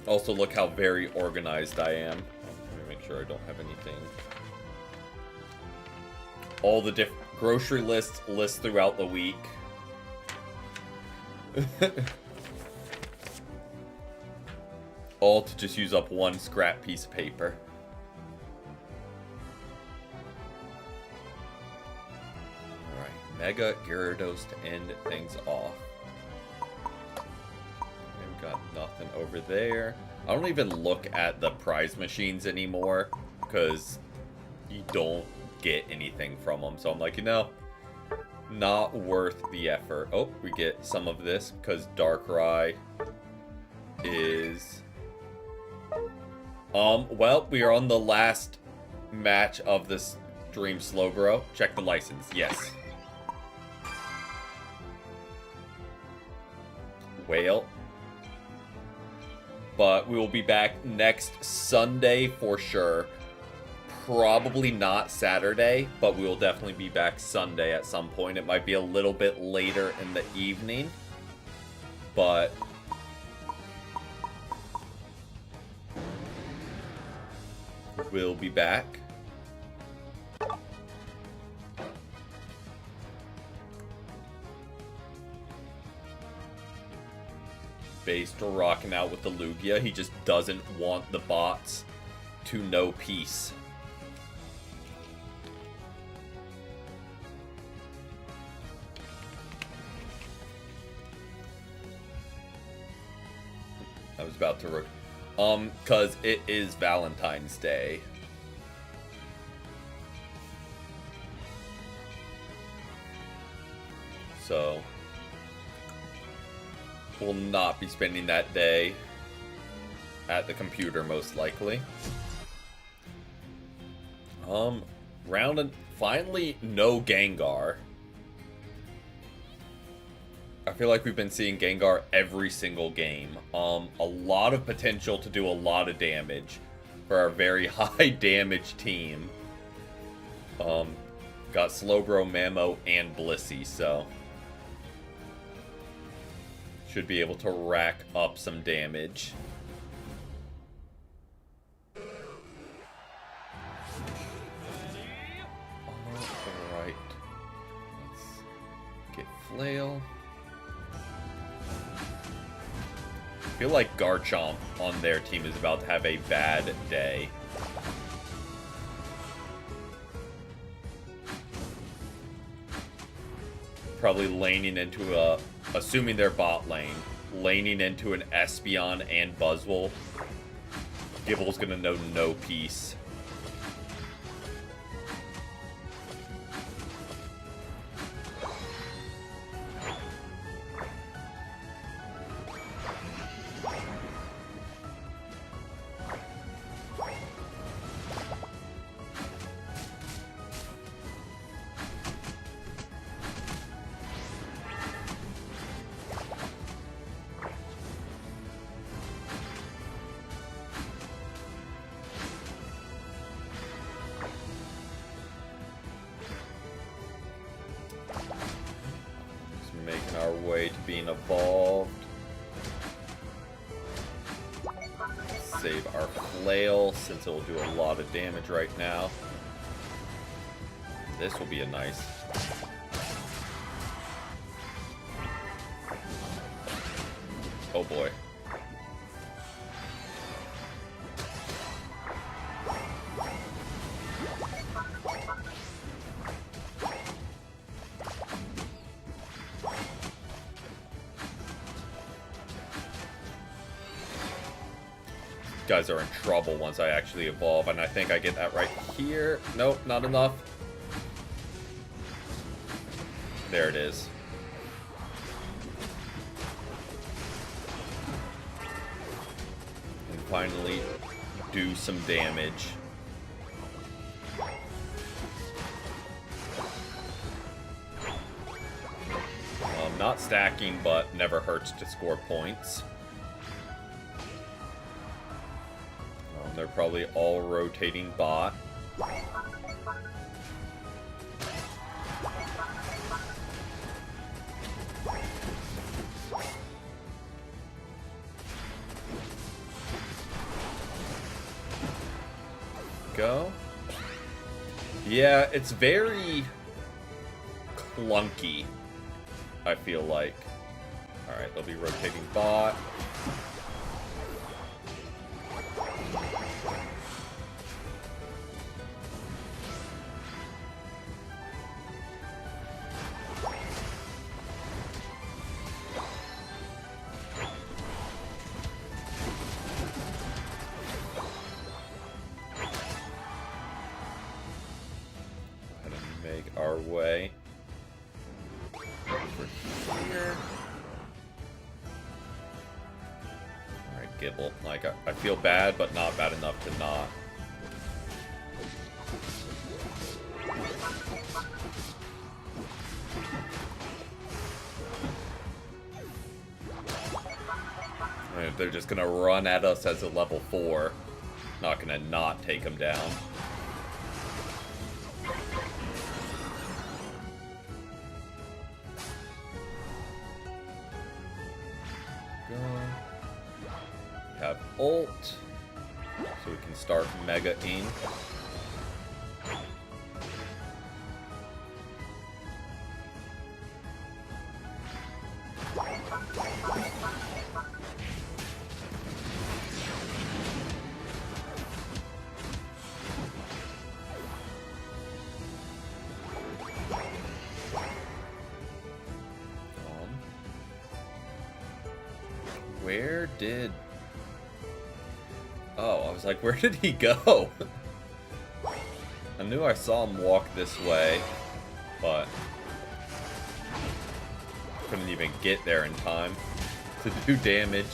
Also, look how very organized I am. Let me make sure I don't have anything. All the different grocery lists throughout the week. All to just use up one scrap piece of paper. Alright, Mega Gyarados to end things off. We've got nothing over there. I don't even look at the prize machines anymore because you don't get anything from them. So I'm like, you know, not worth the effort. Oh, we get some of this because Darkrai is... well, we are on the last match of this Dream Slowbro. Check the license. Yes. Whale. But we will be back next Sunday for sure. Probably not Saturday, but we will definitely be back Sunday at some point. It might be a little bit later in the evening, but we'll be back. Base still rocking out with the Lugia. He just doesn't want the bots to know peace. I was about to cause it is Valentine's Day. So we'll not be spending that day at the computer most likely. Round and finally no Gengar. I feel like we've been seeing Gengar every single game. A lot of potential to do a lot of damage for our very high damage team. Got Slowbro, Mamo, and Blissey, so should be able to rack up some damage. Alright. Let's get Flail. I feel like Garchomp on their team is about to have a bad day. probably laning into a, assuming they're bot lane, laning into an Espeon and Buzzwole. Gibble's gonna know no peace. Making our way to being evolved. Save our flail since it will do a lot of damage right now. This will be a nice. Oh boy. Guys are in trouble once I actually evolve, and I think I get that right here. Nope, not enough. There it is. And finally do some damage. Not stacking, but never hurts to score points. They're probably all rotating bot. Go. Yeah, it's very clunky, I feel like. Alright, they'll be rotating bot. Our way over here. Alright, Gibble. Like, I feel bad, but not bad enough to not. They're just gonna run at us as a level 4. Not gonna not take them down. Have ult, so we can start mega-ing. Where did... Oh, I was like, where did he go? I knew I saw him walk this way, but couldn't even get there in time to do damage.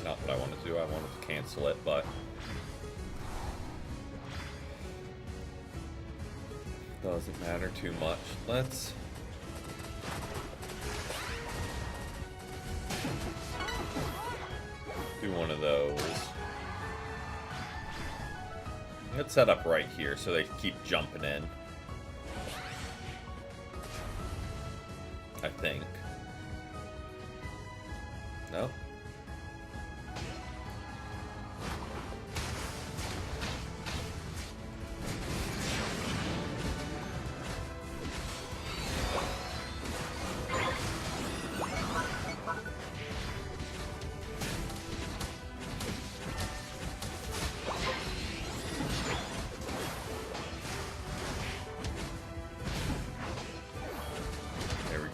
Not what I wanted to do. I wanted to cancel it, but doesn't matter too much. Let's do one of those. Let's set up right here so they keep jumping in. I think. No?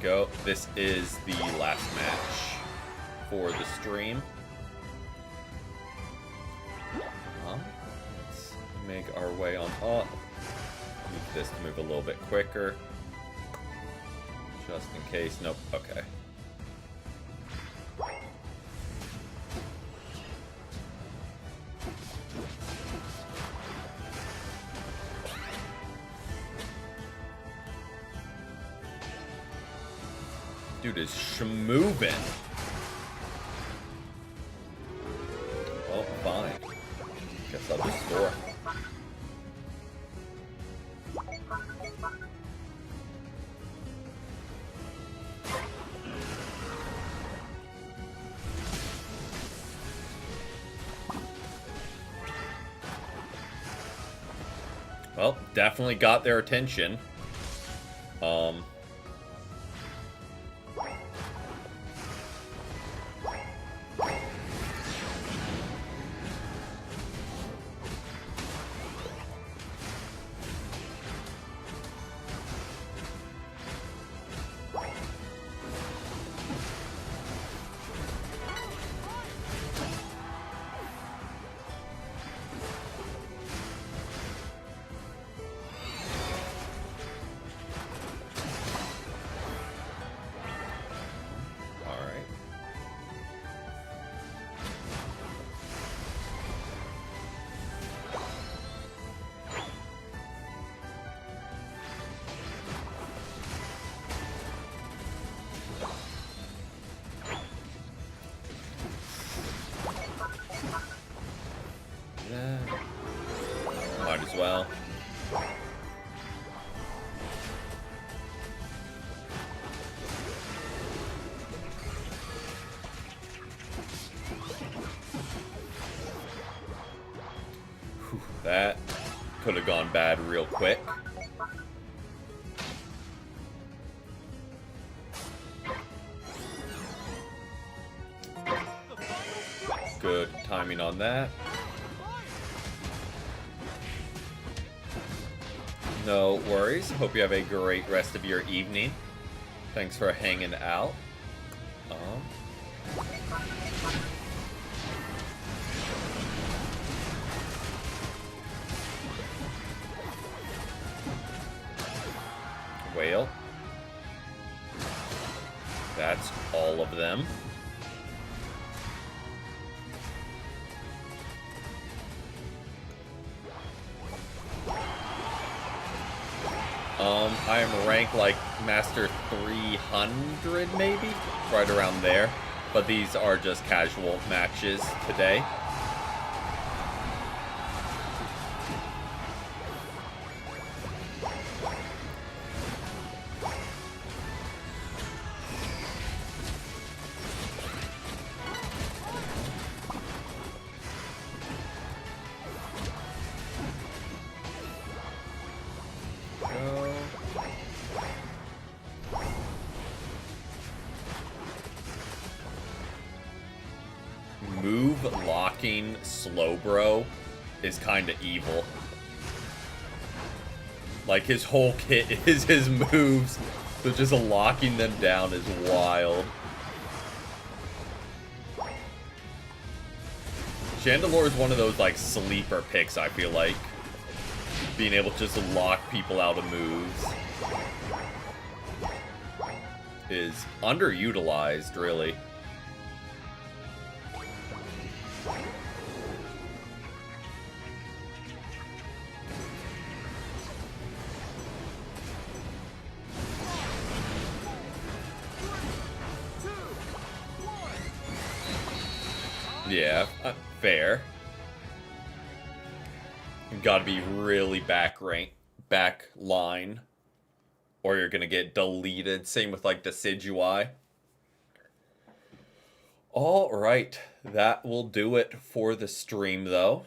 go. This is the last match for the stream. Let's make our way on up. Need this to move a little bit quicker. Just in case. Nope. Okay. Dude is schmovin'. Oh, fine. Guess I'll just score. Well, definitely got their attention. Might as well. Whew, that could have gone bad real quick. Good timing on that. No worries. Hope you have a great rest of your evening. Thanks for hanging out. Whale. That's all of them. I am ranked like Master 300 maybe? Right around there. But these are just casual matches today. Move locking Slowbro is kind of evil. Like, his whole kit is his moves, so just locking them down is wild. Chandelure is one of those, like, sleeper picks, I feel like. Being able to just lock people out of moves is underutilized, really. Yeah, fair. You've got to be really back line, or you're gonna get deleted. Same with like Decidueye. All right, that will do it for the stream, though.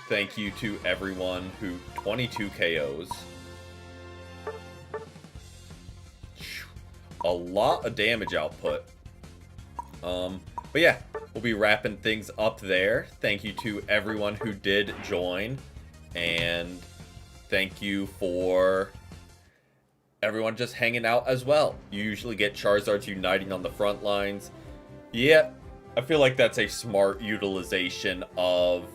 Thank you to everyone who 22 KOs. A lot of damage output. But yeah, we'll be wrapping things up there. Thank you to everyone who did join, and thank you for everyone just hanging out as well. You usually get Charizards uniting on the front lines. Yeah, I feel like that's a smart utilization of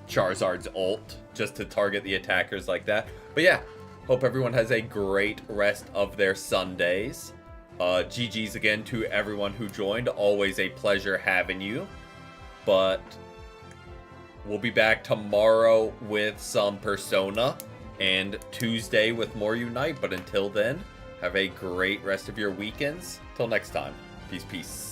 Charizard's ult, just to target the attackers like that. But yeah, hope everyone has a great rest of their Sundays. GG's again to everyone who joined. Always a pleasure having you. But we'll be back tomorrow with some Persona, and Tuesday with more Unite. But until then, have a great rest of your weekends. Till next time, peace.